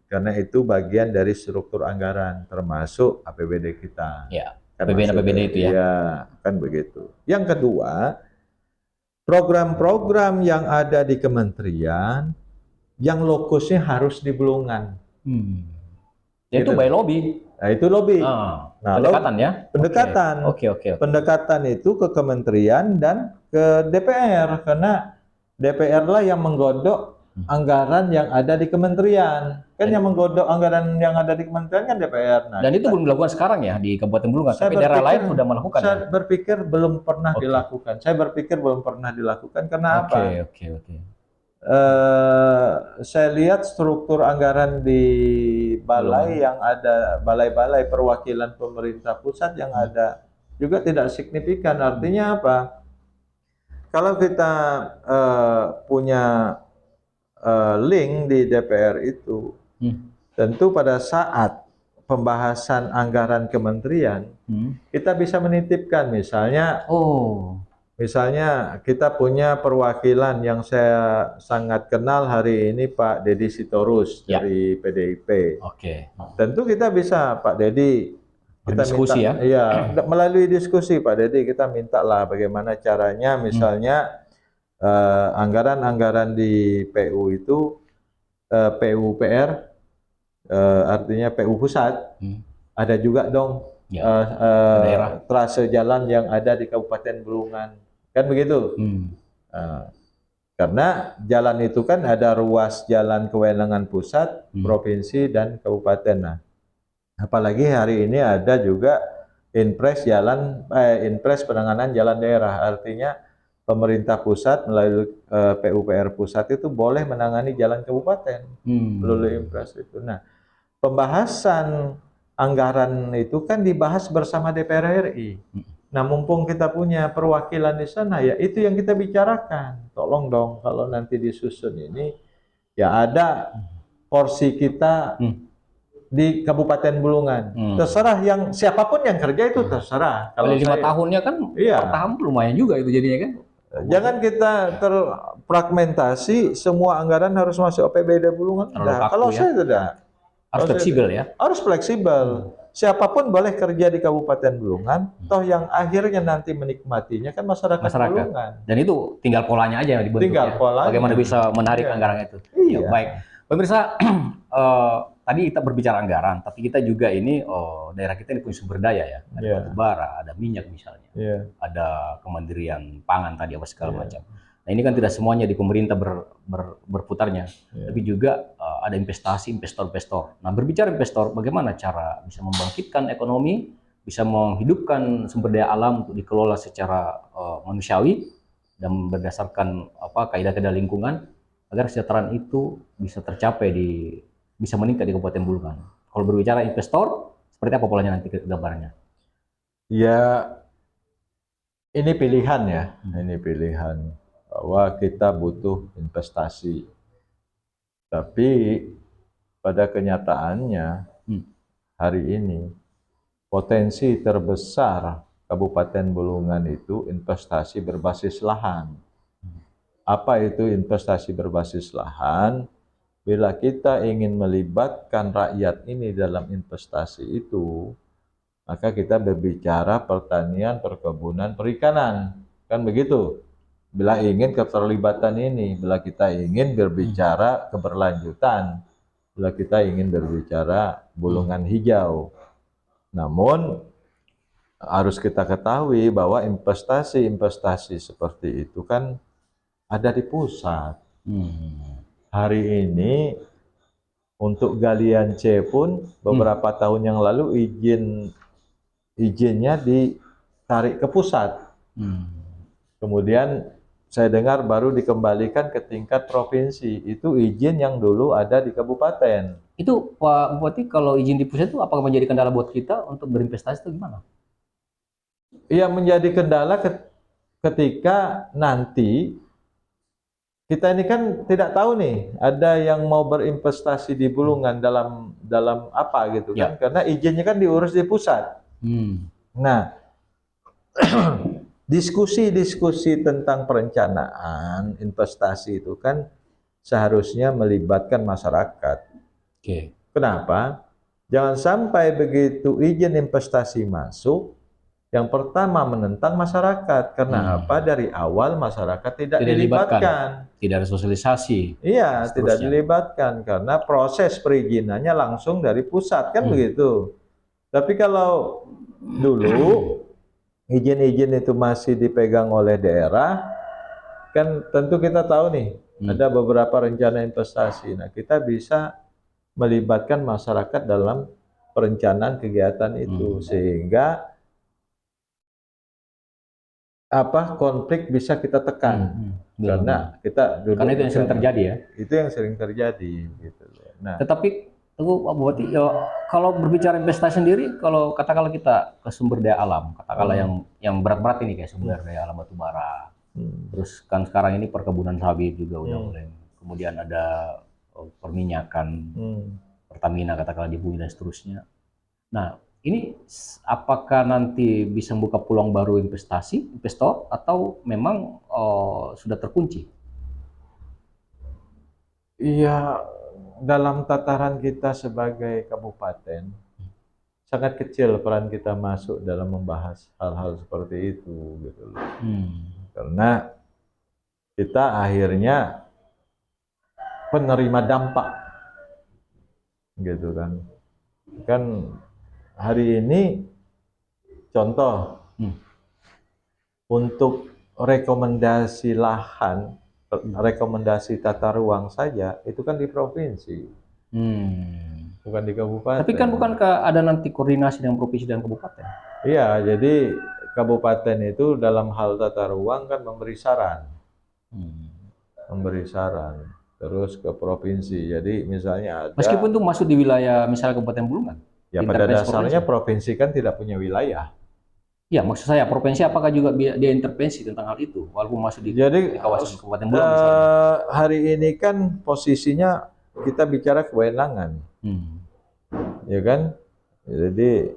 karena itu bagian dari struktur anggaran termasuk APBD kita. Ya, APBD itu ya. Ya, kan begitu. Yang kedua, program-program yang ada di kementerian yang lokusnya harus di Bulungan. Itu by lobby. Nah, itu lobby. Nah, pendekatan ya? Pendekatan. Oke. Pendekatan itu ke kementerian dan ke DPR, karena DPR lah yang menggodok anggaran yang ada di kementerian. Kan yang menggodok anggaran yang ada di kementerian kan DPR. Nah, dan itu belum dilakukan sekarang ya di Kabupaten Bulungan, tapi daerah lain sudah melakukan. Saya berpikir belum pernah dilakukan. Saya berpikir belum pernah dilakukan karena apa? Oke. Saya lihat struktur anggaran di balai yang ada, balai-balai perwakilan pemerintah pusat yang ada juga tidak signifikan. Artinya apa? Kalau kita punya link di DPR itu, tentu pada saat pembahasan anggaran kementerian, kita bisa menitipkan misalnya, misalnya kita punya perwakilan yang saya sangat kenal hari ini, Pak Deddy Sitorus dari PDIP. Tentu kita bisa, Pak Deddy, kita diskusi minta, ya, melalui diskusi Pak Deddy kita minta lah bagaimana caranya, misalnya anggaran-anggaran di PU itu PUPR, artinya PU pusat, ada juga dong trase jalan yang ada di Kabupaten Bulungan. Kan begitu? Karena jalan itu kan ada ruas jalan kewenangan pusat, provinsi, dan kabupaten. Nah, apalagi hari ini ada juga Inpres penanganan jalan daerah. Artinya pemerintah pusat melalui PUPR pusat itu boleh menangani jalan kabupaten melalui Inpres itu. Nah, pembahasan anggaran itu kan dibahas bersama DPR RI. Nah, mumpung kita punya perwakilan di sana, ya itu yang kita bicarakan. Tolong dong kalau nanti disusun ini, ya ada porsi kita di Kabupaten Bulungan. Terserah yang siapapun yang kerja itu terserah. Kalau 5 tahunnya kan iya, per tahun lumayan juga itu jadinya kan. jangan kita terfragmentasi, semua anggaran harus masuk APBD Bulungan. Terlalu kaku Kalau ya. saya tidak. Harus fleksibel ya. Harus fleksibel. Siapapun boleh kerja di Kabupaten Bulungan, toh yang akhirnya nanti menikmatinya kan masyarakat Bulungan. Dan itu tinggal polanya aja yang dibentuk. Tinggal polanya. Bagaimana bisa menarik anggaran itu. Iya. Ya, baik. Pemirsa, tadi kita berbicara anggaran, tapi kita juga ini daerah kita ini punya sumber daya ya. Ada batu bara, ada minyak misalnya. Ada Kementerian Pangan tadi apa segala macam. Nah, ini kan tidak semuanya di pemerintah berputarnya, tapi juga ada investasi, investor-investor. Nah, berbicara investor, bagaimana cara bisa membangkitkan ekonomi, bisa menghidupkan sumber daya alam untuk dikelola secara manusiawi dan berdasarkan kaidah-kaidah lingkungan agar kesejahteraan itu bisa tercapai bisa meningkat di Kabupaten Bulungan. Kalau berbicara investor, seperti apa polanya nanti gambarannya? Ya, ini pilihan ya, ini pilihan. Bahwa kita butuh investasi. Tapi pada kenyataannya hari ini potensi terbesar Kabupaten Bulungan itu investasi berbasis lahan. Apa itu investasi berbasis lahan? Bila kita ingin melibatkan rakyat ini dalam investasi itu, maka kita berbicara pertanian, perkebunan, perikanan. Kan begitu? Bila ingin keterlibatan ini, bila kita ingin berbicara keberlanjutan, bila kita ingin berbicara Bulungan hijau. Namun harus kita ketahui bahwa investasi-investasi seperti itu kan ada di pusat. Hari ini untuk galian C pun beberapa tahun yang lalu izinnya ditarik ke pusat. Kemudian saya dengar baru dikembalikan ke tingkat provinsi. Itu izin yang dulu ada di kabupaten. Itu Pak Bupati, kalau izin di pusat itu apakah menjadi kendala buat kita untuk berinvestasi itu gimana? Iya, menjadi kendala ketika nanti kita ini kan tidak tahu nih ada yang mau berinvestasi di Bulungan dalam apa gitu kan, karena izinnya kan diurus di pusat. Nah, diskusi-diskusi tentang perencanaan investasi itu kan seharusnya melibatkan masyarakat. Kenapa? Jangan sampai begitu izin investasi masuk, yang pertama menentang masyarakat. Karena apa? Dari awal masyarakat tidak dilibatkan. Tidak ada sosialisasi. Iya, tidak dilibatkan karena proses perizinannya langsung dari pusat kan begitu. Tapi kalau dulu izin-izin itu masih dipegang oleh daerah, kan tentu kita tahu nih ada beberapa rencana investasi. Nah, kita bisa melibatkan masyarakat dalam perencanaan kegiatan itu sehingga konflik bisa kita tekan. Karena kita karena itu yang sering terjadi ya. Itu yang sering terjadi gitu. Nah, tetapi Pak Bupati, kalau berbicara investasi sendiri, kalau katakanlah kita ke sumber daya alam, katakanlah yang berat-berat ini kayak sumber daya alam batu bara, terus kan sekarang ini perkebunan sawit juga udah mulai, kemudian ada perminyakan, Pertamina katakanlah di Bumi dan seterusnya. Nah, ini apakah nanti bisa membuka peluang baru investor, atau memang sudah terkunci? Iya, dalam tataran kita sebagai kabupaten, sangat kecil peran kita masuk dalam membahas hal-hal seperti itu, gitu loh. Karena kita akhirnya penerima dampak, gitu kan. Kan hari ini contoh untuk rekomendasi lahan, rekomendasi tata ruang saja itu kan di provinsi, bukan di kabupaten. Tapi kan bukankah ada nanti koordinasi dengan provinsi dan kabupaten? Iya, jadi kabupaten itu dalam hal tata ruang kan memberi saran, Hmm. memberi saran. Terus ke provinsi. Jadi misalnya Meskipun ada, itu masuk di wilayah misalnya Kabupaten Bulungan, ya pada intervensi provinsi. dasarnya provinsi kan tidak punya wilayah. Ya, maksud saya provinsi apakah juga dia intervensi tentang hal itu, walaupun masuk Jadi di kawasan Kabupaten Bulungan misalnya. hari ini kan posisinya kita bicara kewenangan, Hmm. ya kan? Jadi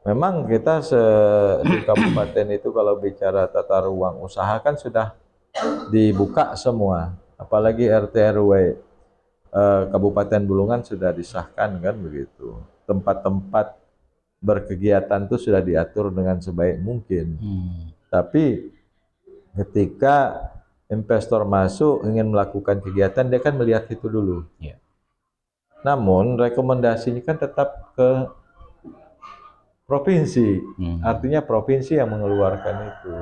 memang kita di kabupaten itu kalau bicara tata ruang usaha kan sudah dibuka semua, apalagi RT RW Kabupaten Bulungan sudah disahkan kan begitu. Tempat-tempat berkegiatan itu sudah diatur dengan sebaik mungkin. Hmm. Tapi ketika investor masuk ingin melakukan kegiatan, dia kan melihat itu dulu. Ya. Namun rekomendasinya kan tetap ke provinsi. Hmm. Artinya provinsi yang mengeluarkan itu.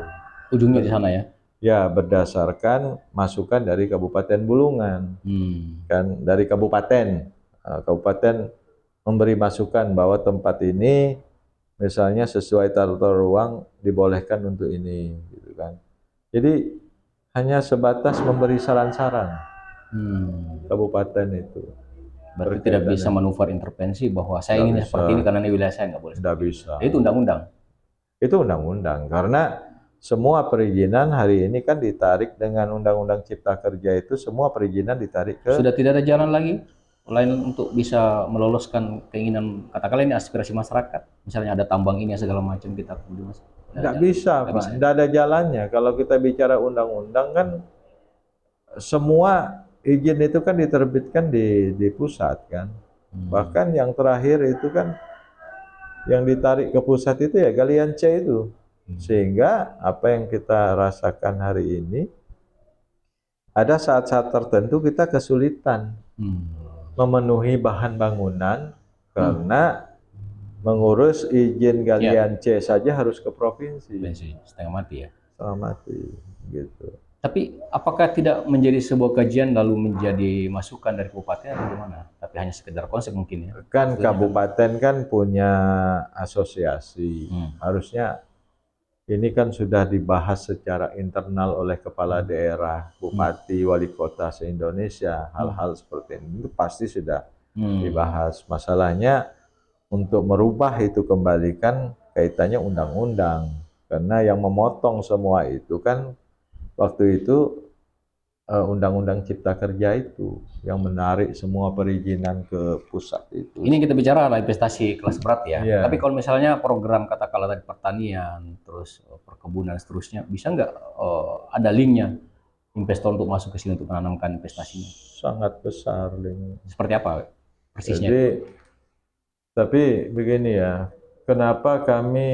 Ujungnya di sana ya. Ya, berdasarkan masukan dari Kabupaten Bulungan. Hmm. Kan dari kabupaten. Kabupaten memberi masukan bahwa tempat ini misalnya sesuai tata ruang dibolehkan untuk ini gitu kan. Jadi hanya sebatas memberi saran-saran kabupaten itu. Berarti tidak bisa manuver intervensi bahwa saya ingin seperti ini karena ini wilayah saya nggak boleh. Tidak bisa. Itu undang-undang. Itu undang-undang karena semua perizinan hari ini kan ditarik dengan Undang-Undang Cipta Kerja itu, semua perizinan ditarik ke. Sudah tidak ada jalan lagi lain untuk bisa meloloskan keinginan, katakanlah ini aspirasi masyarakat. Misalnya ada tambang ini segala macam kita kemudian Nggak bisa, Pak. Nggak ada jalannya. Kalau kita bicara undang-undang kan semua izin itu kan diterbitkan di pusat kan. Bahkan yang terakhir itu kan yang ditarik ke pusat itu ya galian C itu. Sehingga apa yang kita rasakan hari ini, ada saat-saat tertentu kita kesulitan memenuhi bahan bangunan karena mengurus izin galian C saja harus ke provinsi. Setengah mati ya. Setengah mati gitu. Tapi apakah tidak menjadi sebuah kajian lalu menjadi masukan dari kabupaten atau gimana? Tapi hanya sekedar konsep mungkin ya. Kan kabupaten kan punya asosiasi. Harusnya ini kan sudah dibahas secara internal oleh kepala daerah, bupati, wali kota se-Indonesia. Hal-hal seperti ini itu pasti sudah dibahas. Masalahnya untuk merubah itu kembali kan kaitannya undang-undang. Karena yang memotong semua itu kan waktu itu Undang-Undang Cipta Kerja itu yang menarik semua perizinan ke pusat itu. Ini kita bicara lah investasi kelas berat ya. Iya. Tapi kalau misalnya program katakanlah tadi pertanian, terus perkebunan seterusnya, bisa nggak ada linknya investor untuk masuk ke sini untuk menanamkan investasinya? Sangat besar link. Seperti apa persisnya? Jadi, tapi begini ya, kenapa kami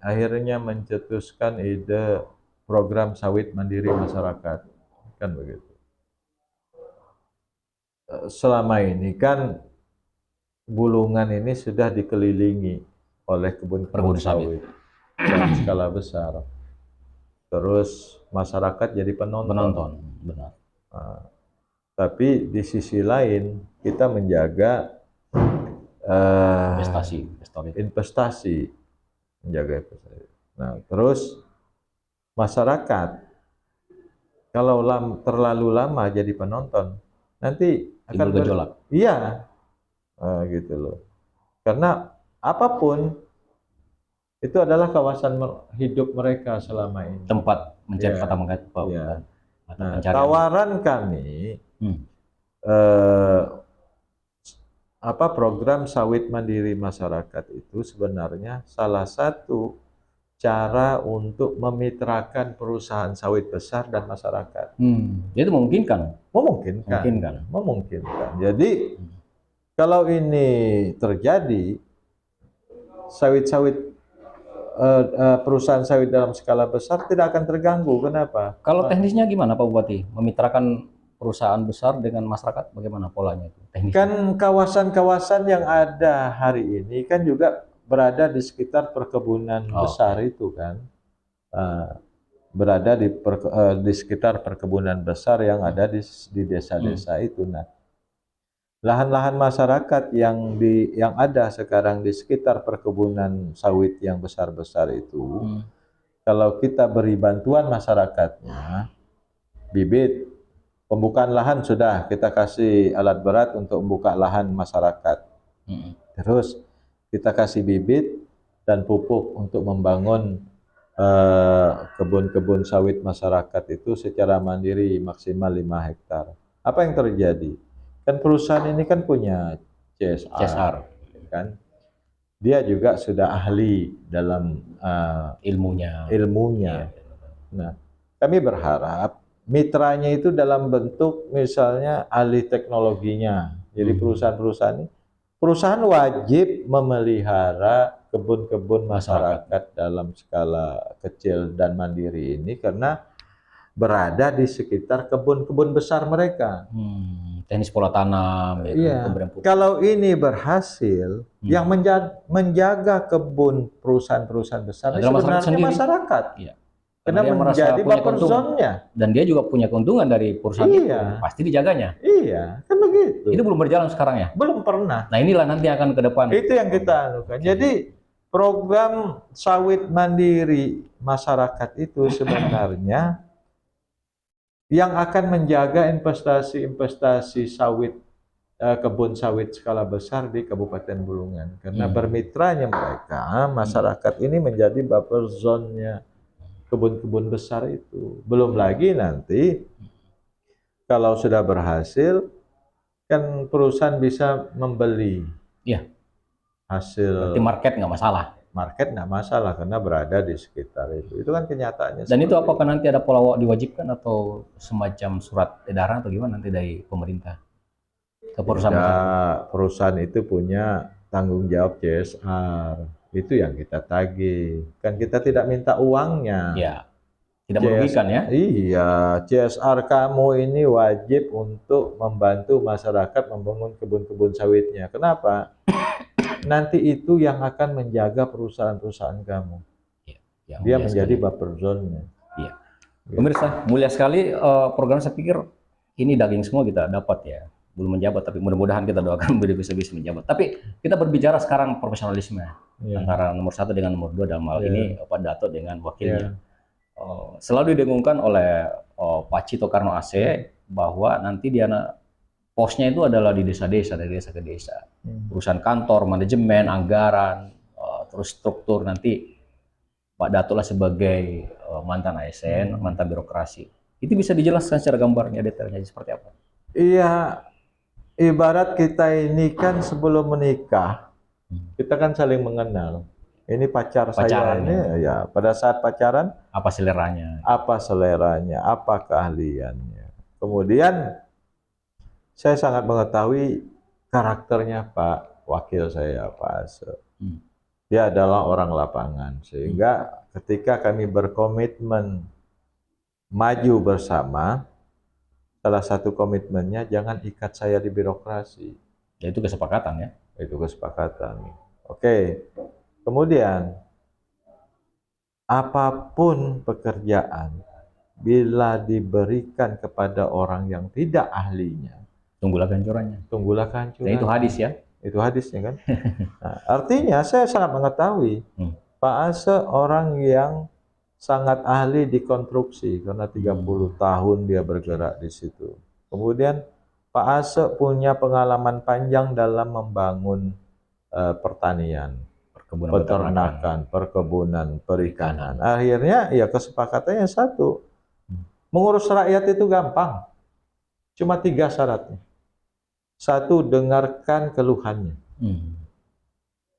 akhirnya mencetuskan ide program sawit mandiri masyarakat? Kan begitu. Selama ini kan Bulungan ini sudah dikelilingi oleh kebun-kebun sawit dalam skala besar. Terus masyarakat jadi penonton. Benar. Tapi di sisi lain kita menjaga investasi, menjaga investasi. Nah, terus masyarakat kalau terlalu lama jadi penonton, nanti akan bergejolak. Iya, gitu loh. Karena apapun itu adalah kawasan hidup mereka selama ini. Tempat mencari Nah, tawaran kami program sawit mandiri masyarakat itu sebenarnya salah satu cara untuk memitrakan perusahaan sawit besar dan masyarakat. Itu memungkinkan. Memungkinkan. Jadi kalau ini terjadi, perusahaan sawit dalam skala besar tidak akan terganggu. Kenapa? Kalau teknisnya gimana Pak Bupati? Memitrakan perusahaan besar dengan masyarakat, bagaimana polanya itu? Teknisnya? Kan kawasan-kawasan yang ada hari ini kan juga berada di sekitar perkebunan besar itu kan. Berada di sekitar perkebunan besar yang ada di desa-desa itu. Nah, lahan-lahan masyarakat yang ada sekarang di sekitar perkebunan sawit yang besar-besar itu, kalau kita beri bantuan masyarakatnya, bibit, pembukaan lahan sudah kita kasih alat berat untuk membuka lahan masyarakat. Terus kita kasih bibit dan pupuk untuk membangun kebun-kebun sawit masyarakat itu secara mandiri maksimal 5 hektar. Apa yang terjadi? Kan perusahaan ini kan punya CSR, kan? Dia juga sudah ahli dalam Ilmunya. ilmunya. Nah, kami berharap mitranya itu dalam bentuk misalnya ahli teknologinya. Jadi perusahaan wajib memelihara kebun-kebun masyarakat dalam skala kecil dan mandiri ini karena berada di sekitar kebun-kebun besar mereka. Teknis pola tanam, ya, Iya. pemberian pupuk. Kalau ini berhasil, yang menjaga kebun perusahaan-perusahaan besar ini Adalah sebenarnya sendiri. masyarakat. Iya. Karena dia merasa menjadi punya buffer keuntungan. zone-nya. Dan dia juga punya keuntungan dari perusahaan itu, Iya. pasti dijaganya. Iya, kan begitu. Itu belum berjalan sekarang ya? Belum pernah. Nah inilah nanti akan ke depan. Itu yang kita anukan. Jadi program sawit mandiri masyarakat itu sebenarnya yang akan menjaga investasi-investasi sawit, kebun sawit skala besar di Kabupaten Bulungan. Karena bermitranya mereka, masyarakat ini menjadi buffer zone-nya kebun-kebun besar itu. Belum lagi nanti kalau sudah berhasil, kan perusahaan bisa membeli hasil. Berarti market nggak masalah. Market nggak masalah karena berada di sekitar itu. Itu kan kenyataannya. Dan itu apakah nanti ada pola diwajibkan atau semacam surat edaran atau gimana nanti dari pemerintah ke perusahaan? Perusahaan itu punya tanggung jawab CSR. Itu yang kita tagih. Kan kita tidak minta uangnya. Ya, tidak merugikan ya? Iya, CSR kamu ini wajib untuk membantu masyarakat membangun kebun-kebun sawitnya. Kenapa? Nanti itu yang akan menjaga perusahaan-perusahaan kamu. Dia menjadi buffer zone-nya. Iya. Pemirsa, mulia sekali program, saya pikir ini daging semua kita dapat ya. Belum menjabat, tapi mudah-mudahan kita doakan bisa menjabat. Tapi kita berbicara sekarang profesionalisme antara nomor 1 dengan nomor 2 dalam hal ini Pak Dato dengan wakilnya. Selalu didengungkan oleh Pak Cito Karno AC bahwa nanti dia posnya itu adalah di desa-desa, dari desa ke desa. Urusan kantor, manajemen, anggaran, terus struktur, nanti Pak Dato lah sebagai mantan ASN, mantan birokrasi. Itu bisa dijelaskan secara gambarnya, detailnya seperti apa? Iya, ibarat kita ini kan sebelum menikah, kita kan saling mengenal. Ini pacar saya ini, ya pada saat pacaran, apa seleranya? Apa seleranya, apa keahliannya. Kemudian saya sangat mengetahui karakternya Pak Wakil saya, Pak Ase. Dia adalah orang lapangan, sehingga ketika kami berkomitmen maju bersama, salah satu komitmennya jangan ikat saya di birokrasi. Ya, itu kesepakatan ya? Itu kesepakatan. Oke. Kemudian, apapun pekerjaan, bila diberikan kepada orang yang tidak ahlinya, tunggulah gancurannya. Tunggulah gancurannya. Dan itu hadis ya? Itu hadisnya kan. Nah, artinya saya sangat mengetahui Pak Ase orang yang sangat ahli di konstruksi karena 30 tahun dia bergerak di situ. Kemudian Pak Ase punya pengalaman panjang dalam membangun pertanian, peternakan, perkebunan, perikanan. Akhirnya ya kesepakatannya satu, mengurus rakyat itu gampang, cuma 3 syaratnya. 1, dengarkan keluhannya.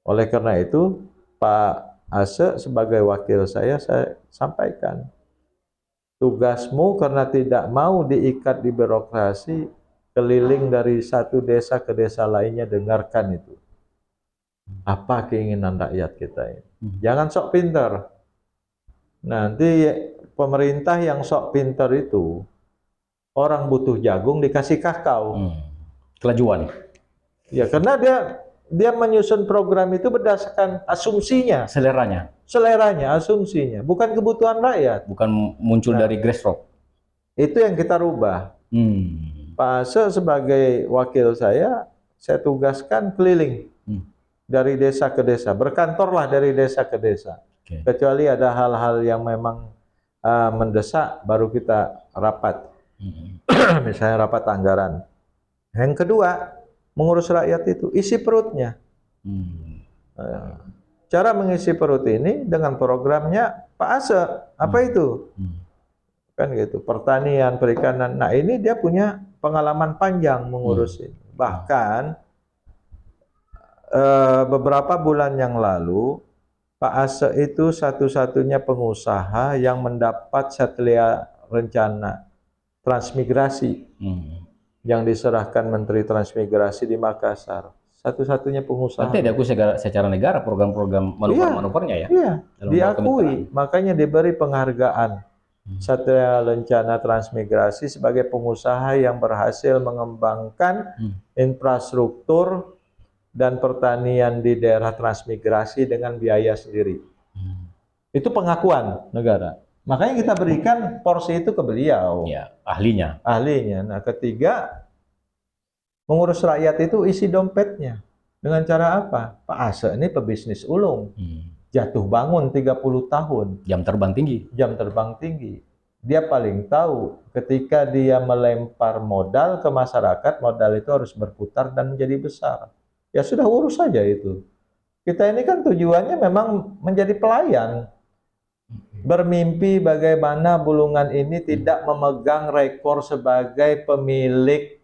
Oleh karena itu Pak Ase sebagai wakil saya sampaikan, tugasmu karena tidak mau diikat di birokrasi, keliling dari satu desa ke desa lainnya, dengarkan itu. Apa keinginan rakyat kita ini. Jangan sok pinter. Nanti pemerintah yang sok pinter itu, orang butuh jagung dikasih kakao. Kelajuan. Ya, karena dia menyusun program itu berdasarkan asumsinya. Seleranya, asumsinya. Bukan kebutuhan rakyat. Bukan muncul dari grassroots. Itu yang kita rubah. Pak Ase sebagai wakil saya tugaskan keliling dari desa ke desa, berkantorlah dari desa ke desa. Kecuali ada hal-hal yang memang mendesak, baru kita rapat. Misalnya rapat anggaran. Yang kedua, mengurus rakyat itu isi perutnya. Cara mengisi perut ini dengan programnya Pak Ase. Apa itu? Kan gitu, pertanian, perikanan. Nah, ini dia punya pengalaman panjang mengurus ini. Bahkan beberapa bulan yang lalu Pak Ase itu satu-satunya pengusaha yang mendapat satelit rencana transmigrasi yang diserahkan Menteri Transmigrasi di Makassar. Satu-satunya pengusaha. Berarti diakui secara negara program-program manuver-manuvernya ya? Iya, diakui. Makanya diberi penghargaan Satria Lencana Transmigrasi sebagai pengusaha yang berhasil mengembangkan infrastruktur dan pertanian di daerah transmigrasi dengan biaya sendiri. Itu pengakuan negara. Makanya kita berikan porsi itu ke beliau. Ya, ahlinya. Ahlinya. Nah, ketiga, mengurus rakyat itu isi dompetnya. Dengan cara apa? Pak Ase ini pebisnis ulung. Jatuh bangun 30 tahun. Jam terbang tinggi. Jam terbang tinggi. Dia paling tahu ketika dia melempar modal ke masyarakat, modal itu harus berputar dan menjadi besar. Ya sudah, urus saja itu. Kita ini kan tujuannya memang menjadi pelayan. Bermimpi bagaimana Bulungan ini tidak memegang rekor sebagai pemilik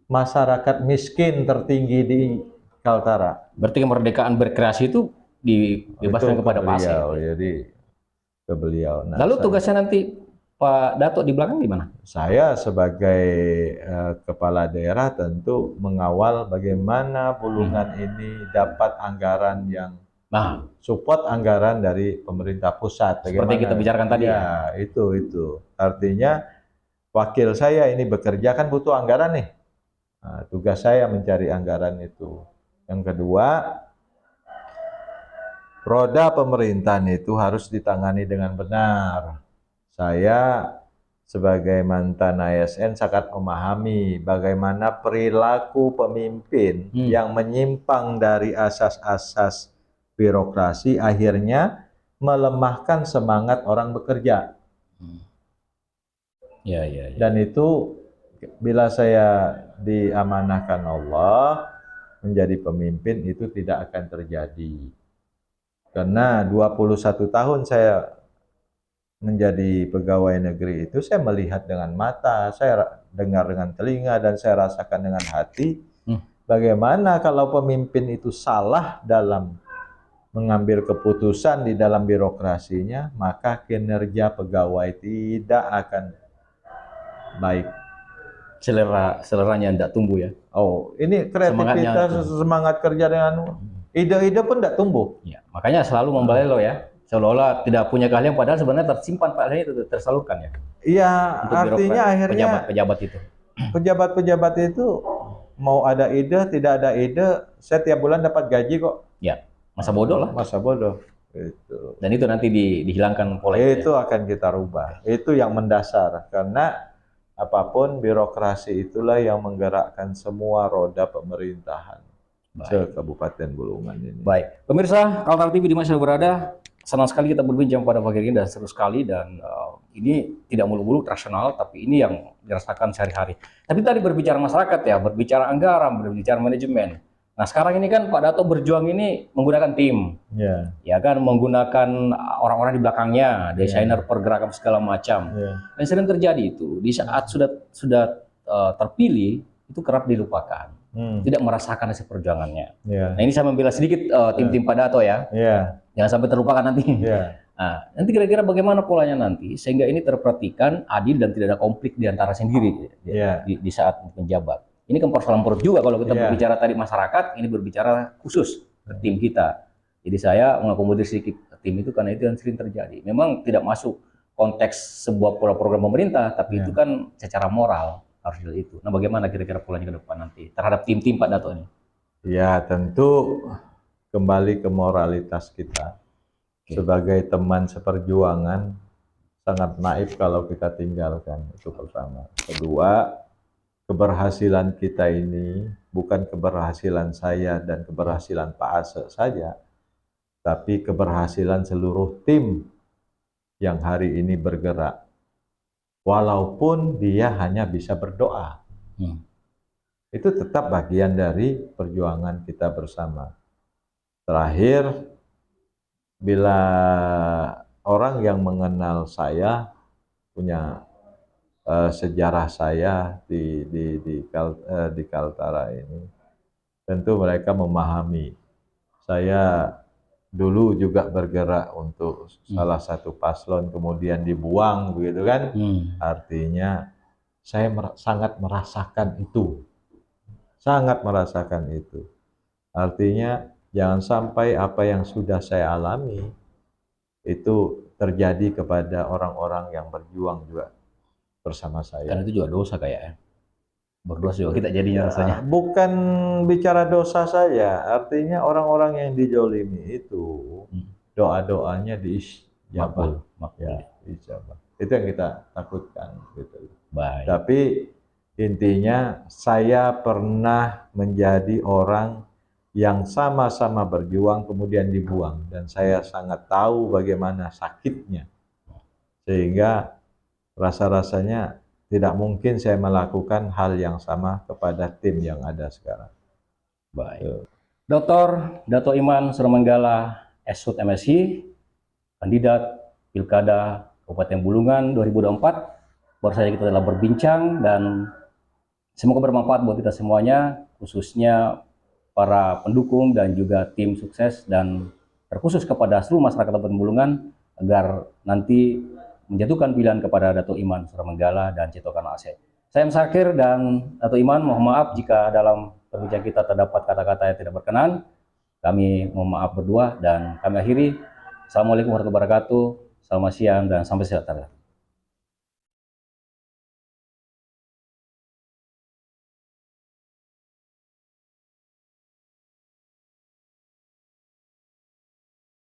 masyarakat miskin tertinggi di Kaltara. Berarti kemerdekaan berkreasi itu dibebaskan kepada Pak Ase. Jadi ke beliau. Nah, lalu tugasnya nanti Pak Dato di belakang gimana? Saya sebagai kepala daerah tentu mengawal bagaimana Bulungan ini dapat anggaran yang support anggaran dari pemerintah pusat. Seperti kita bicarakan tadi ya. Itu. Artinya wakil saya ini bekerja kan butuh anggaran nih. Nah, tugas saya mencari anggaran itu. Yang kedua, roda pemerintahan itu harus ditangani dengan benar. Saya sebagai mantan ASN sangat memahami bagaimana perilaku pemimpin yang menyimpang dari asas-asas birokrasi akhirnya melemahkan semangat orang bekerja. Dan itu bila saya diamanahkan Allah menjadi pemimpin itu tidak akan terjadi. Karena 21 tahun saya menjadi pegawai negeri itu, saya melihat dengan mata, saya dengar dengan telinga, dan saya rasakan dengan hati. Bagaimana kalau pemimpin itu salah dalam mengambil keputusan di dalam birokrasinya, maka kinerja pegawai tidak akan baik. Seleranya tidak tumbuh ya? Oh, ini kreativitas, semangat kerja dengan ide-ide pun tidak tumbuh. Ya, makanya selalu membalelo ya. Seolah-olah tidak punya keahlian, padahal sebenarnya tersimpan Pak itu tersalurkan ya. Iya, artinya akhirnya pejabat-pejabat itu. Pejabat-pejabat itu mau ada ide, tidak ada ide, saya tiap bulan dapat gaji kok. Ya, masa bodoh lah. Masa bodoh. Itu. Dan itu nanti dihilangkan pola itu ya. Akan kita rubah. Itu yang mendasar, karena apapun birokrasi itulah yang menggerakkan semua roda pemerintahan se-Kabupaten Bulungan ini. Baik, pemirsa Kaltara TV di mana Anda berada, senang sekali kita berbincang pada pagi ini dan seru sekali, dan ini tidak mulu-mulu rasional, tapi ini yang dirasakan sehari-hari. Tapi tadi berbicara masyarakat ya, berbicara anggaran, berbicara manajemen. Nah sekarang ini kan Pak Dato berjuang ini menggunakan tim, ya kan, menggunakan orang-orang di belakangnya, desainer pergerakan segala macam. Dan sering terjadi itu di saat sudah terpilih itu kerap dilupakan, tidak merasakan hasil perjuangannya. Nah ini saya membela sedikit tim-tim Pak Dato ya, jangan sampai terlupakan nanti. Nah, nanti kira-kira bagaimana polanya nanti sehingga ini terperhatikan, adil, dan tidak ada konflik di antara sendiri di saat menjabat. Ini kan persoalan perut juga kalau kita berbicara tadi masyarakat, ini berbicara khusus ke tim kita. Jadi saya mengakomodir sedikit tim itu karena itu yang sering terjadi. Memang tidak masuk konteks sebuah pola program pemerintah, tapi itu kan secara moral harus itu. Nah bagaimana kira-kira polanya ke depan nanti terhadap tim-tim Pak Dato ini? Ya tentu kembali ke moralitas kita. Sebagai teman seperjuangan, sangat naif kalau kita tinggalkan, itu pertama. Kedua, keberhasilan kita ini bukan keberhasilan saya dan keberhasilan Pak Ase saja, tapi keberhasilan seluruh tim yang hari ini bergerak. Walaupun dia hanya bisa berdoa. Itu tetap bagian dari perjuangan kita bersama. Terakhir, bila orang yang mengenal saya, punya sejarah saya di Kaltara ini, tentu mereka memahami. Saya dulu juga bergerak untuk salah satu paslon, kemudian dibuang, begitu kan? Artinya saya sangat merasakan itu. Sangat merasakan itu. Artinya jangan sampai apa yang sudah saya alami itu terjadi kepada orang-orang yang berjuang juga bersama saya. Karena itu juga dosa kayak ya. Berdosa juga kita jadinya rasanya. Bukan bicara dosa saja, artinya orang-orang yang dijolimi itu doa-doanya diijabah. Ya, diijabah. Itu yang kita takutkan gitu. Baik. Tapi intinya saya pernah menjadi orang yang sama-sama berjuang kemudian dibuang, dan saya sangat tahu bagaimana sakitnya, sehingga rasa-rasanya tidak mungkin saya melakukan hal yang sama kepada tim yang ada sekarang. Baik. Dr. Dato Iman Suramenggala, Eshut MSI, kandidat Pilkada Kabupaten Bulungan 2024. Baru saja kita telah berbincang dan semoga bermanfaat buat kita semuanya, khususnya para pendukung dan juga tim sukses, dan terkhusus kepada seluruh masyarakat Kabupaten Bulungan agar nanti menjatuhkan pilihan kepada Dato Iman Suramenggala dan Cito Karno Aceh. Saya Syakir dan Dato Iman, mohon maaf jika dalam perbincangan kita terdapat kata-kata yang tidak berkenan. Kami mohon maaf berdua dan kami akhiri. Assalamualaikum warahmatullahi wabarakatuh. Selamat siang dan sampai sejahtera.